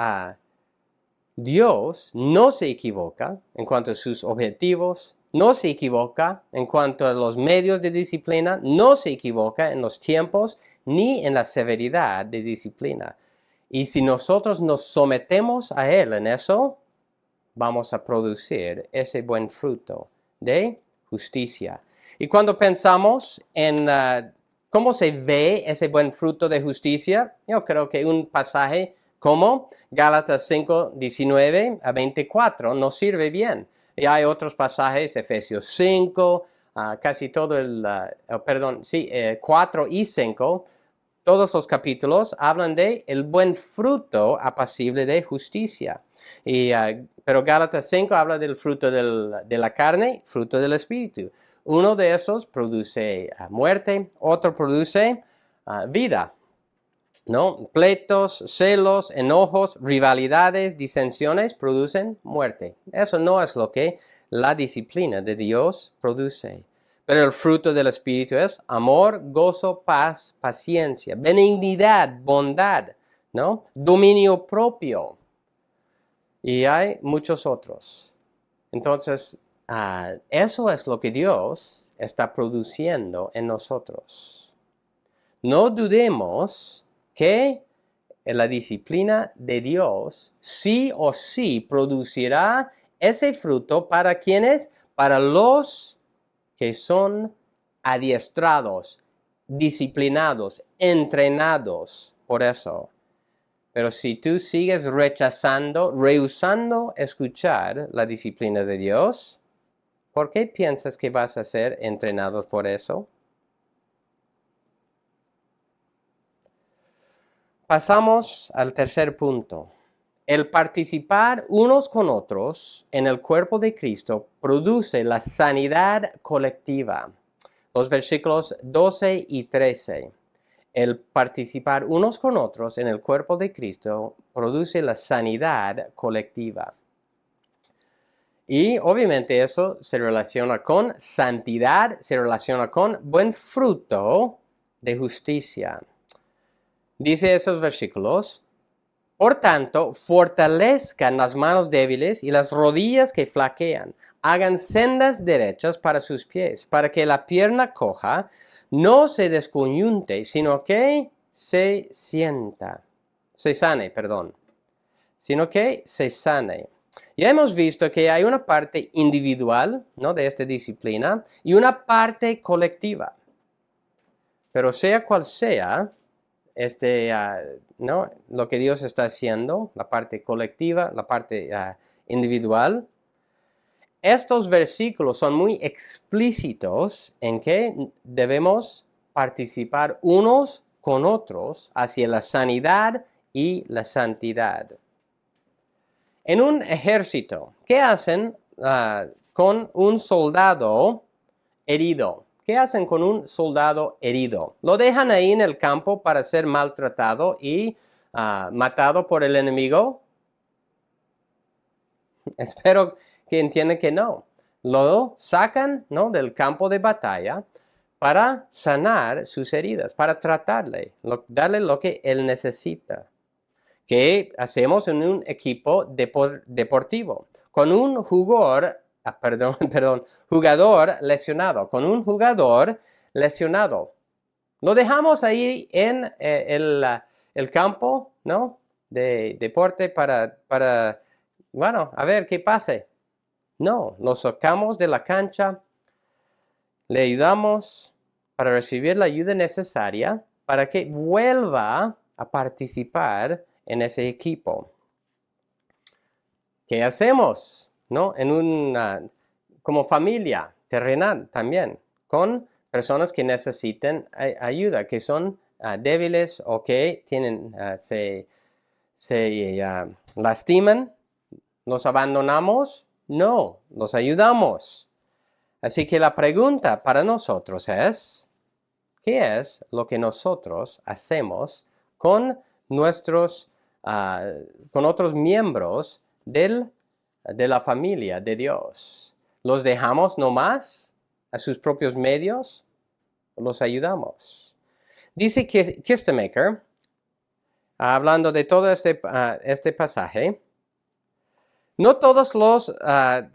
Dios no se equivoca en cuanto a sus objetivos, no se equivoca en cuanto a los medios de disciplina, no se equivoca en los tiempos ni en la severidad de disciplina. Y si nosotros nos sometemos a Él en eso, vamos a producir ese buen fruto de justicia. Y cuando pensamos en cómo se ve ese buen fruto de justicia, yo creo que un pasaje como Gálatas 5:19-24 nos sirve bien. Y hay otros pasajes, Efesios 5, casi todo 4 y 5, todos los capítulos hablan de el buen fruto apacible de justicia. Pero Gálatas 5 habla del fruto de la carne, fruto del espíritu. Uno de esos produce muerte, otro produce vida, ¿no? Pleitos, celos, enojos, rivalidades, disensiones producen muerte. Eso no es lo que la disciplina de Dios produce. Pero el fruto del Espíritu es amor, gozo, paz, paciencia, benignidad, bondad, ¿no? Dominio propio. Y hay muchos otros. Entonces, eso es lo que Dios está produciendo en nosotros. No dudemos que la disciplina de Dios sí o sí producirá ese fruto para quienes, para los que son adiestrados, disciplinados, entrenados por eso. Pero si tú sigues rehusando escuchar la disciplina de Dios, ¿por qué piensas que vas a ser entrenado por eso? Pasamos al tercer punto. El participar unos con otros en el cuerpo de Cristo produce la sanidad colectiva. Los versículos 12 y 13. El participar unos con otros en el cuerpo de Cristo produce la sanidad colectiva. Y obviamente eso se relaciona con santidad, se relaciona con buen fruto de justicia. Dice esos versículos: por tanto, fortalezcan las manos débiles y las rodillas que flaquean. Hagan sendas derechas para sus pies, para que la pierna coja no se descoyunte, sino que se sane. Ya hemos visto que hay una parte individual, ¿no?, de esta disciplina y una parte colectiva. Pero sea cual sea, ¿no?, lo que Dios está haciendo, la parte colectiva, la parte individual, estos versículos son muy explícitos en que debemos participar unos con otros hacia la sanidad y la santidad. En un ejército, ¿qué hacen con un soldado herido? ¿Qué hacen con un soldado herido? ¿Lo dejan ahí en el campo para ser maltratado y matado por el enemigo? Espero que entiendan que no. Lo sacan, ¿no?, del campo de batalla para sanar sus heridas, para tratarle, darle lo que él necesita. ¿Qué hacemos en un equipo deportivo? Con un jugador lesionado. Con un jugador lesionado. Lo dejamos ahí en el campo, ¿no?, de deporte para, bueno, a ver qué pase. No, lo sacamos de la cancha, le ayudamos para recibir la ayuda necesaria para que vuelva a participar en ese equipo. ¿Qué hacemos? ¿No? Como familia terrenal también, con personas que necesiten ayuda, que son débiles o que se lastiman. ¿Los abandonamos? No, los ayudamos. Así que la pregunta para nosotros es: ¿qué es lo que nosotros hacemos con con otros miembros de la familia de Dios? ¿Los dejamos nomás a sus propios medios o los ayudamos? Dice que Kistemaker, hablando de todo este pasaje, no todos los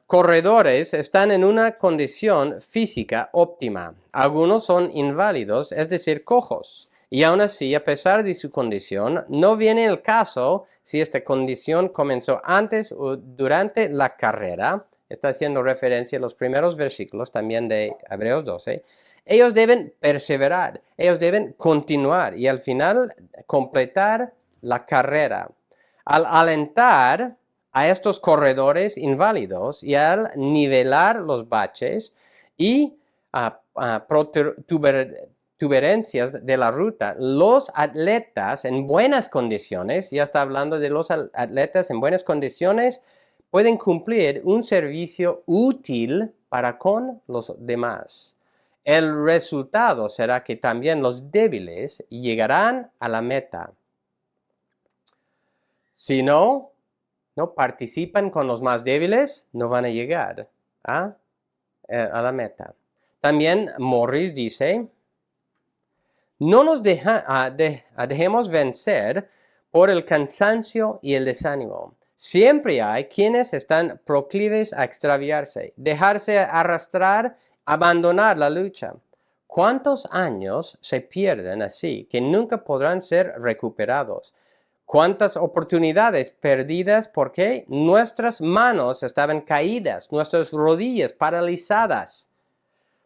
corredores están en una condición física óptima. Algunos son inválidos, es decir, cojos. Y aún así, a pesar de su condición, no viene el caso si esta condición comenzó antes o durante la carrera. Está haciendo referencia a los primeros versículos también de Hebreos 12. Ellos deben perseverar, ellos deben continuar y al final completar la carrera. Al alentar a estos corredores inválidos y al nivelar los baches y protuberancias de la ruta, los atletas en buenas condiciones, ya está hablando de los atletas en buenas condiciones, pueden cumplir un servicio útil para con los demás. El resultado será que también los débiles llegarán a la meta. Si no participan con los más débiles, no van a llegar a la meta. También Morris dice, no nos dejemos vencer por el cansancio y el desánimo. Siempre hay quienes están proclives a extraviarse, dejarse arrastrar, abandonar la lucha. ¿Cuántos años se pierden así que nunca podrán ser recuperados? ¿Cuántas oportunidades perdidas porque nuestras manos estaban caídas, nuestras rodillas paralizadas?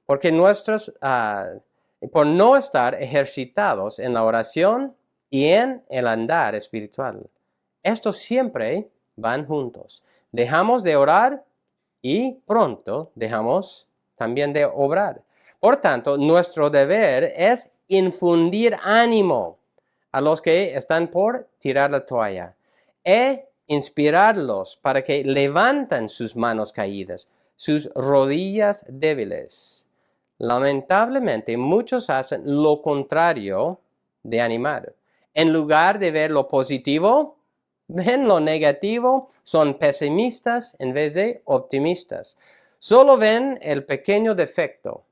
Porque por no estar ejercitados en la oración y en el andar espiritual. Estos siempre van juntos. Dejamos de orar y pronto dejamos también de obrar. Por tanto, nuestro deber es infundir ánimo a los que están por tirar la toalla e inspirarlos para que levanten sus manos caídas, sus rodillas débiles. Lamentablemente, muchos hacen lo contrario de animar. En lugar de ver lo positivo, ven lo negativo, son pesimistas en vez de optimistas. Solo ven el pequeño defecto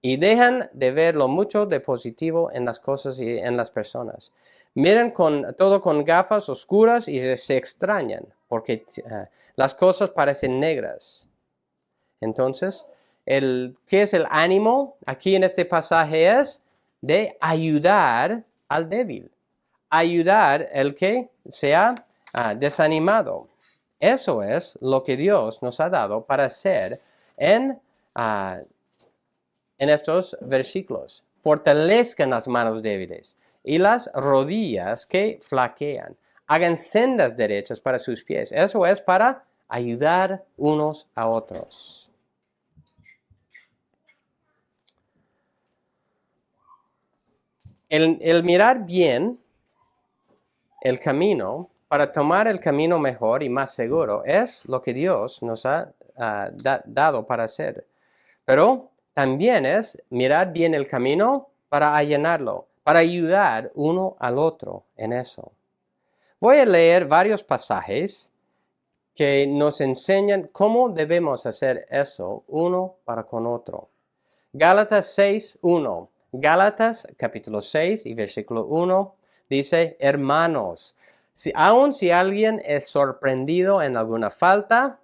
y dejan de ver lo mucho de positivo en las cosas y en las personas. Miran todo con gafas oscuras y se extrañan porque las cosas parecen negras. Entonces, ¿qué es el ánimo? Aquí en este pasaje es de ayudar al débil, ayudar al que se ha desanimado. Eso es lo que Dios nos ha dado para hacer en estos versículos. Fortalezcan las manos débiles y las rodillas que flaquean. Hagan sendas derechas para sus pies. Eso es para ayudar unos a otros. El mirar bien el camino para tomar el camino mejor y más seguro es lo que Dios nos ha dado para hacer. Pero también es mirar bien el camino para allanarlo, para ayudar uno al otro en eso. Voy a leer varios pasajes que nos enseñan cómo debemos hacer eso uno para con otro. Gálatas 6:1. Gálatas capítulo 6 y versículo 1 dice, hermanos, aun si alguien es sorprendido en alguna falta,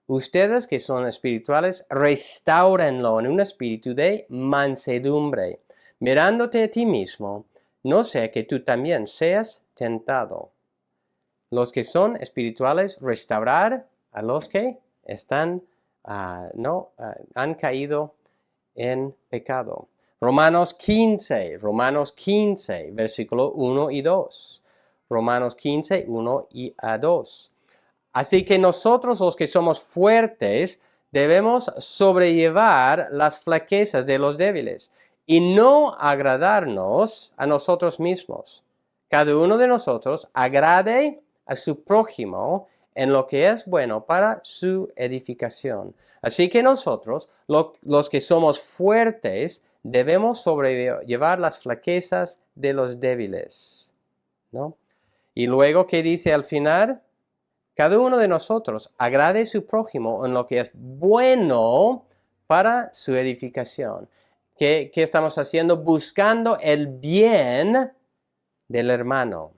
ustedes que son espirituales, restáurenlo en un espíritu de mansedumbre, mirándote a ti mismo, no sea que tú también seas tentado. Los que son espirituales, restaurar a los que están, han caído en pecado. Romanos 15, versículo 1 y 2. Romanos 15, 1 y 2. Así que nosotros los que somos fuertes debemos sobrellevar las flaquezas de los débiles y no agradarnos a nosotros mismos. Cada uno de nosotros agrade a su prójimo en lo que es bueno para su edificación. Así que nosotros, los que somos fuertes, debemos sobrellevar las flaquezas de los débiles, ¿no? Y luego, ¿qué dice al final? Cada uno de nosotros agrade a su prójimo en lo que es bueno para su edificación. ¿Qué estamos haciendo? Buscando el bien del hermano.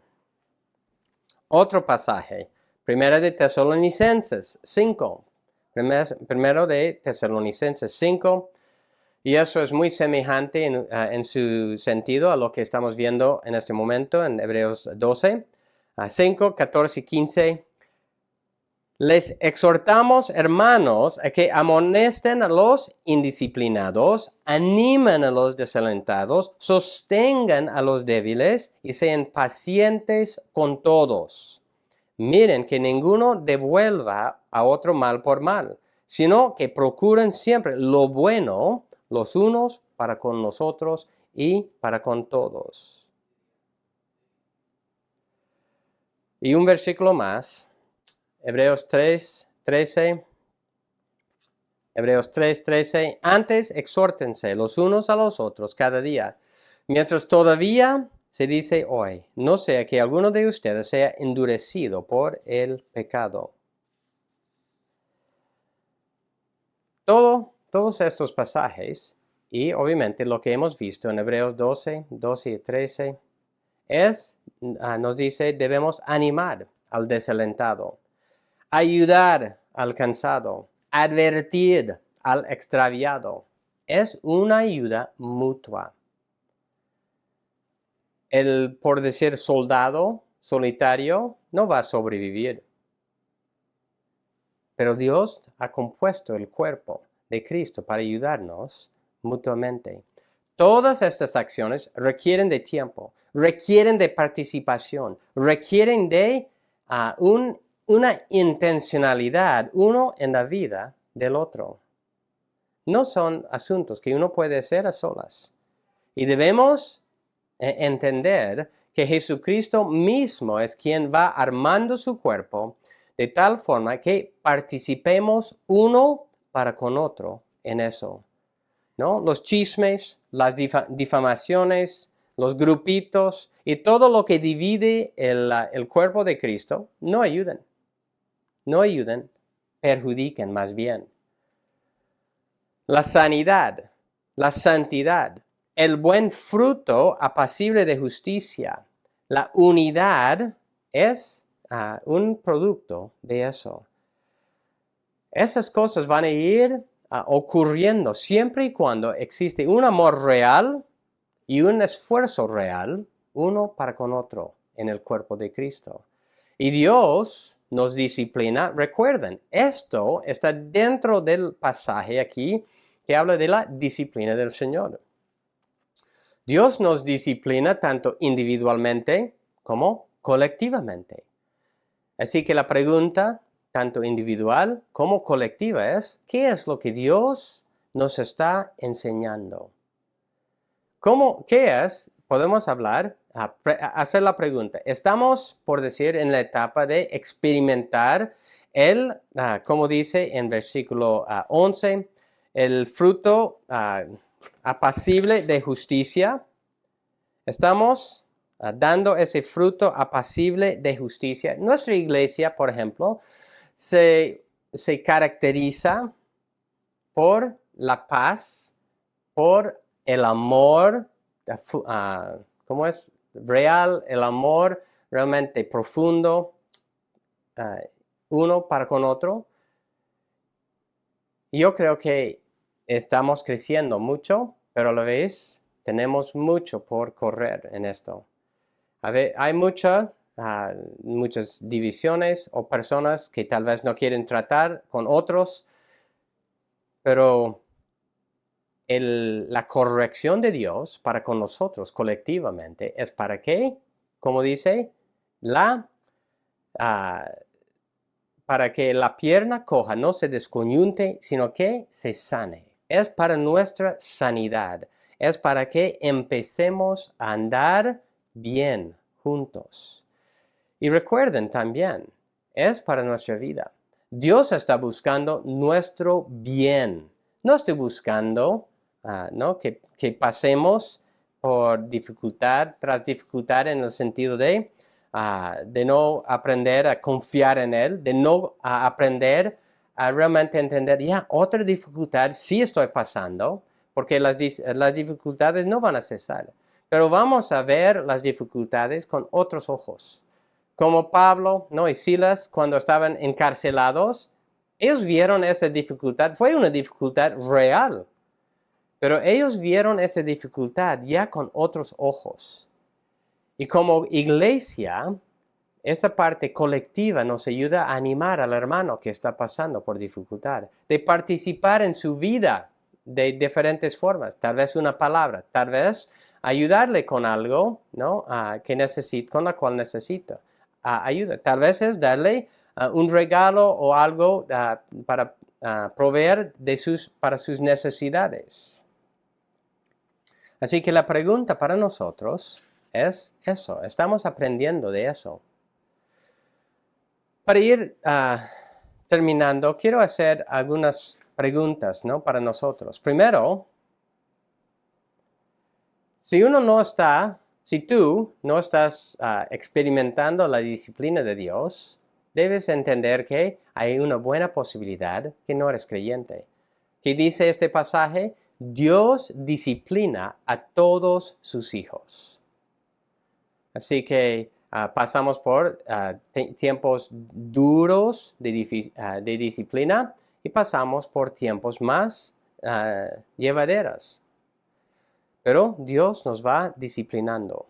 Otro pasaje, Primero de Tesalonicenses 5. Primero de Tesalonicenses 5. Y eso es muy semejante en su sentido a lo que estamos viendo en este momento en Hebreos 12, 5, 14 y 15. Les exhortamos, hermanos, a que amonesten a los indisciplinados, animen a los desalentados, sostengan a los débiles y sean pacientes con todos. Miren que ninguno devuelva a otro mal por mal, sino que procuren siempre lo bueno los unos para con los otros y para con todos. Y un versículo más, Hebreos 3:13. Hebreos 3:13. Antes exhórtense los unos a los otros cada día, mientras todavía se dice hoy, no sea que alguno de ustedes sea endurecido por el pecado. Todos estos pasajes, y obviamente lo que hemos visto en Hebreos 12 y 13, nos dice debemos animar al desalentado, ayudar al cansado, advertir al extraviado. Es una ayuda mutua. El, por decir, soldado solitario no va a sobrevivir. Pero Dios ha compuesto el cuerpo de Cristo para ayudarnos mutuamente. Todas estas acciones requieren de tiempo, requieren de participación, requieren de una intencionalidad uno en la vida del otro. No son asuntos que uno puede hacer a solas. Y debemos entender que Jesucristo mismo es quien va armando su cuerpo de tal forma que participemos uno para con otro en eso, ¿no? Los chismes, las difamaciones, los grupitos y todo lo que divide el cuerpo de Cristo no ayudan, perjudican más bien. La sanidad, la santidad, el buen fruto apacible de justicia, la unidad es un producto de eso. Esas cosas van a ir ocurriendo siempre y cuando existe un amor real y un esfuerzo real uno para con otro en el cuerpo de Cristo. Y Dios nos disciplina. Recuerden, esto está dentro del pasaje aquí que habla de la disciplina del Señor. Dios nos disciplina tanto individualmente como colectivamente. Así que la pregunta, tanto individual como colectiva, es, ¿qué es lo que Dios nos está enseñando? ¿Qué es? Podemos hablar, hacer la pregunta. Estamos, por decir, en la etapa de experimentar como dice en versículo 11, el fruto apacible de justicia. Estamos dando ese fruto apacible de justicia. Nuestra iglesia, por ejemplo, se caracteriza por la paz, por el amor, ¿cómo es? Real, el amor realmente profundo, uno para con otro. Yo creo que estamos creciendo mucho, pero a la vez tenemos mucho por correr en esto. Hay muchas divisiones o personas que tal vez no quieren tratar con otros, pero la corrección de Dios para con nosotros colectivamente es para que, como dice, para que la pierna coja no se descoyunte, sino que se sane. Es para nuestra sanidad. Es para que empecemos a andar bien juntos. Y recuerden también, es para nuestra vida. Dios está buscando nuestro bien. No estoy buscando que pasemos por dificultad tras dificultad en el sentido de no aprender a confiar en Él, de no aprender a realmente entender, otra dificultad sí estoy pasando, porque las dificultades no van a cesar. Pero vamos a ver las dificultades con otros ojos. Como Pablo, y Silas, cuando estaban encarcelados, ellos vieron esa dificultad, fue una dificultad real, pero ellos vieron esa dificultad ya con otros ojos. Y como iglesia, esa parte colectiva nos ayuda a animar al hermano que está pasando por dificultad, de participar en su vida de diferentes formas, tal vez una palabra, tal vez ayudarle con algo, con la cual necesita ayuda. Tal vez es darle un regalo o algo para proveer para sus necesidades. Así que la pregunta para nosotros es eso, estamos aprendiendo de eso. Para ir terminando, quiero hacer algunas preguntas, ¿no? Para nosotros. Primero, si tú no estás experimentando la disciplina de Dios, debes entender que hay una buena posibilidad que no eres creyente. ¿Qué dice este pasaje? Dios disciplina a todos sus hijos. Así que pasamos por tiempos duros de disciplina y pasamos por tiempos más llevaderos. Pero Dios nos va disciplinando.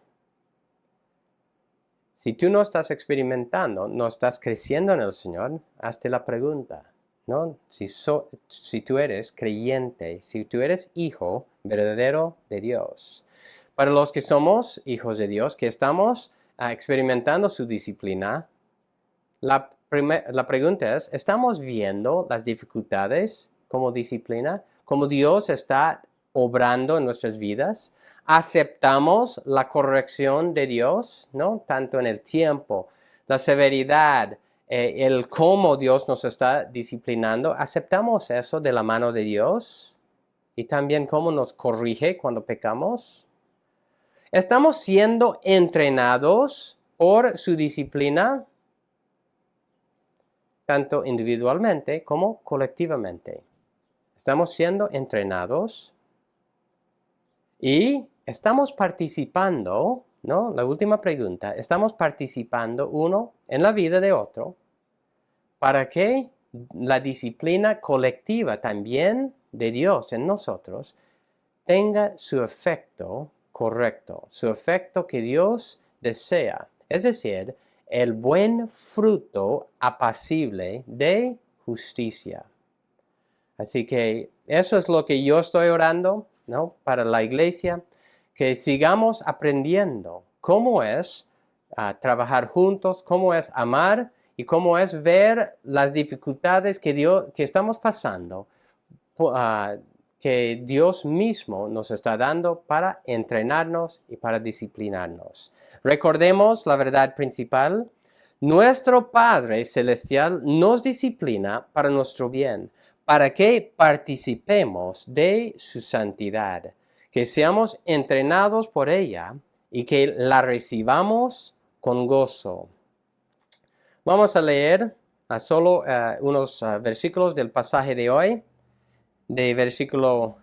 Si tú no estás experimentando, no estás creciendo en el Señor, hazte la pregunta, ¿no? Si tú eres creyente, si tú eres hijo verdadero de Dios. Para los que somos hijos de Dios, que estamos experimentando su disciplina, la pregunta es, ¿estamos viendo las dificultades como disciplina? ¿Cómo Dios está obrando en nuestras vidas? ¿Aceptamos la corrección de Dios, ¿no? Tanto en el tiempo, la severidad, el cómo Dios nos está disciplinando? ¿Aceptamos eso de la mano de Dios? Y también cómo nos corrige cuando pecamos. ¿Estamos siendo entrenados por su disciplina? Tanto individualmente como colectivamente. Estamos siendo entrenados y estamos participando, ¿no? La última pregunta, ¿estamos participando uno en la vida de otro para que la disciplina colectiva también de Dios en nosotros tenga su efecto correcto, su efecto que Dios desea? Es decir, el buen fruto apacible de justicia. Así que eso es lo que yo estoy orando, ¿no? Para la iglesia, que sigamos aprendiendo cómo es trabajar juntos, cómo es amar y cómo es ver las dificultades que estamos pasando, que Dios mismo nos está dando para entrenarnos y para disciplinarnos. Recordemos la verdad principal. Nuestro Padre Celestial nos disciplina para nuestro bien, para que participemos de su santidad, que seamos entrenados por ella y que la recibamos con gozo. Vamos a leer solo unos versículos del pasaje de hoy, de versículo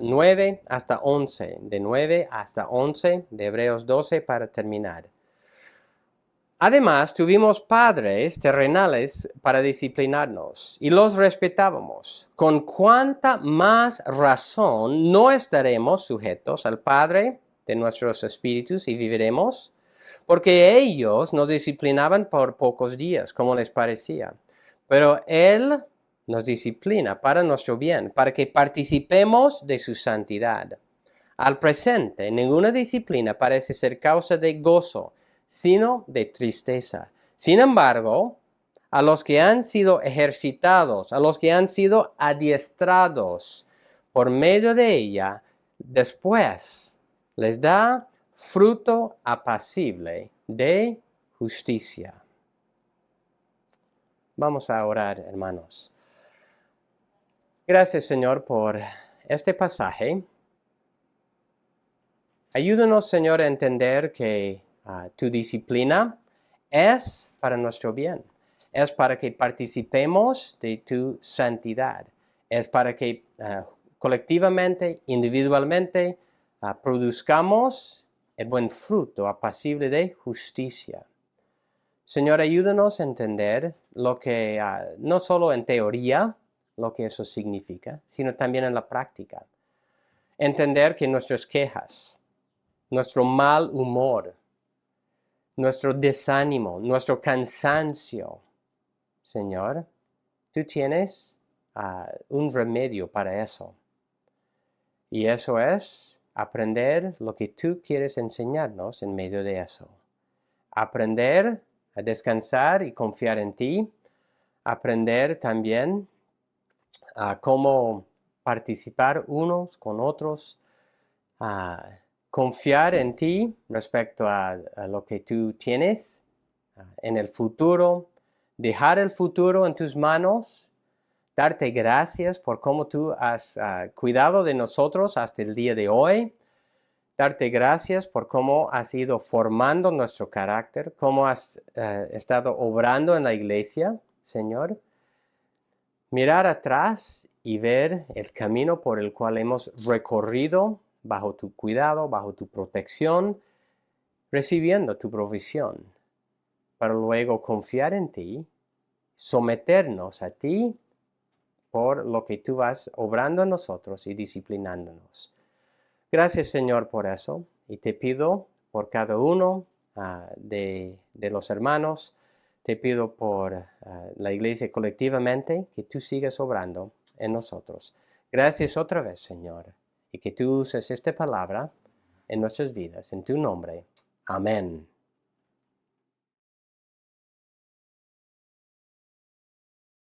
9 hasta 11, de 9 hasta 11 de Hebreos 12 para terminar. Además, tuvimos padres terrenales para disciplinarnos y los respetábamos. ¿Con cuánta más razón no estaremos sujetos al Padre de nuestros espíritus y viviremos? Porque ellos nos disciplinaban por pocos días, como les parecía. Pero Él nos disciplina para nuestro bien, para que participemos de su santidad. Al presente, ninguna disciplina parece ser causa de gozo, sino de tristeza. Sin embargo, a los que han sido ejercitados, a los que han sido adiestrados por medio de ella, después les da fruto apacible de justicia. Vamos a orar, hermanos. Gracias, Señor, por este pasaje. Ayúdanos, Señor, a entender que tu disciplina es para nuestro bien. Es para que participemos de tu santidad. Es para que colectivamente, individualmente, produzcamos el buen fruto apacible de justicia. Señor, ayúdanos a entender lo que, no solo en teoría, lo que eso significa, sino también en la práctica. Entender que nuestras quejas, nuestro mal humor, nuestro desánimo, nuestro cansancio, Señor, tú tienes un remedio para eso. Y eso es aprender lo que tú quieres enseñarnos en medio de eso. Aprender a descansar y confiar en ti. Aprender también a cómo participar unos con otros confiar en ti respecto a lo que tú tienes en el futuro, dejar el futuro en tus manos, darte gracias por cómo tú has cuidado de nosotros hasta el día de hoy, darte gracias por cómo has ido formando nuestro carácter, cómo has estado obrando en la iglesia, Señor. Mirar atrás y ver el camino por el cual hemos recorrido bajo tu cuidado, bajo tu protección, recibiendo tu provisión, para luego confiar en ti, someternos a ti por lo que tú vas obrando en nosotros y disciplinándonos. Gracias, Señor, por eso, y te pido por cada uno de los hermanos, te pido por la iglesia colectivamente, que tú sigas obrando en nosotros. Gracias otra vez, Señor, y que tú uses esta palabra en nuestras vidas, en tu nombre. Amén.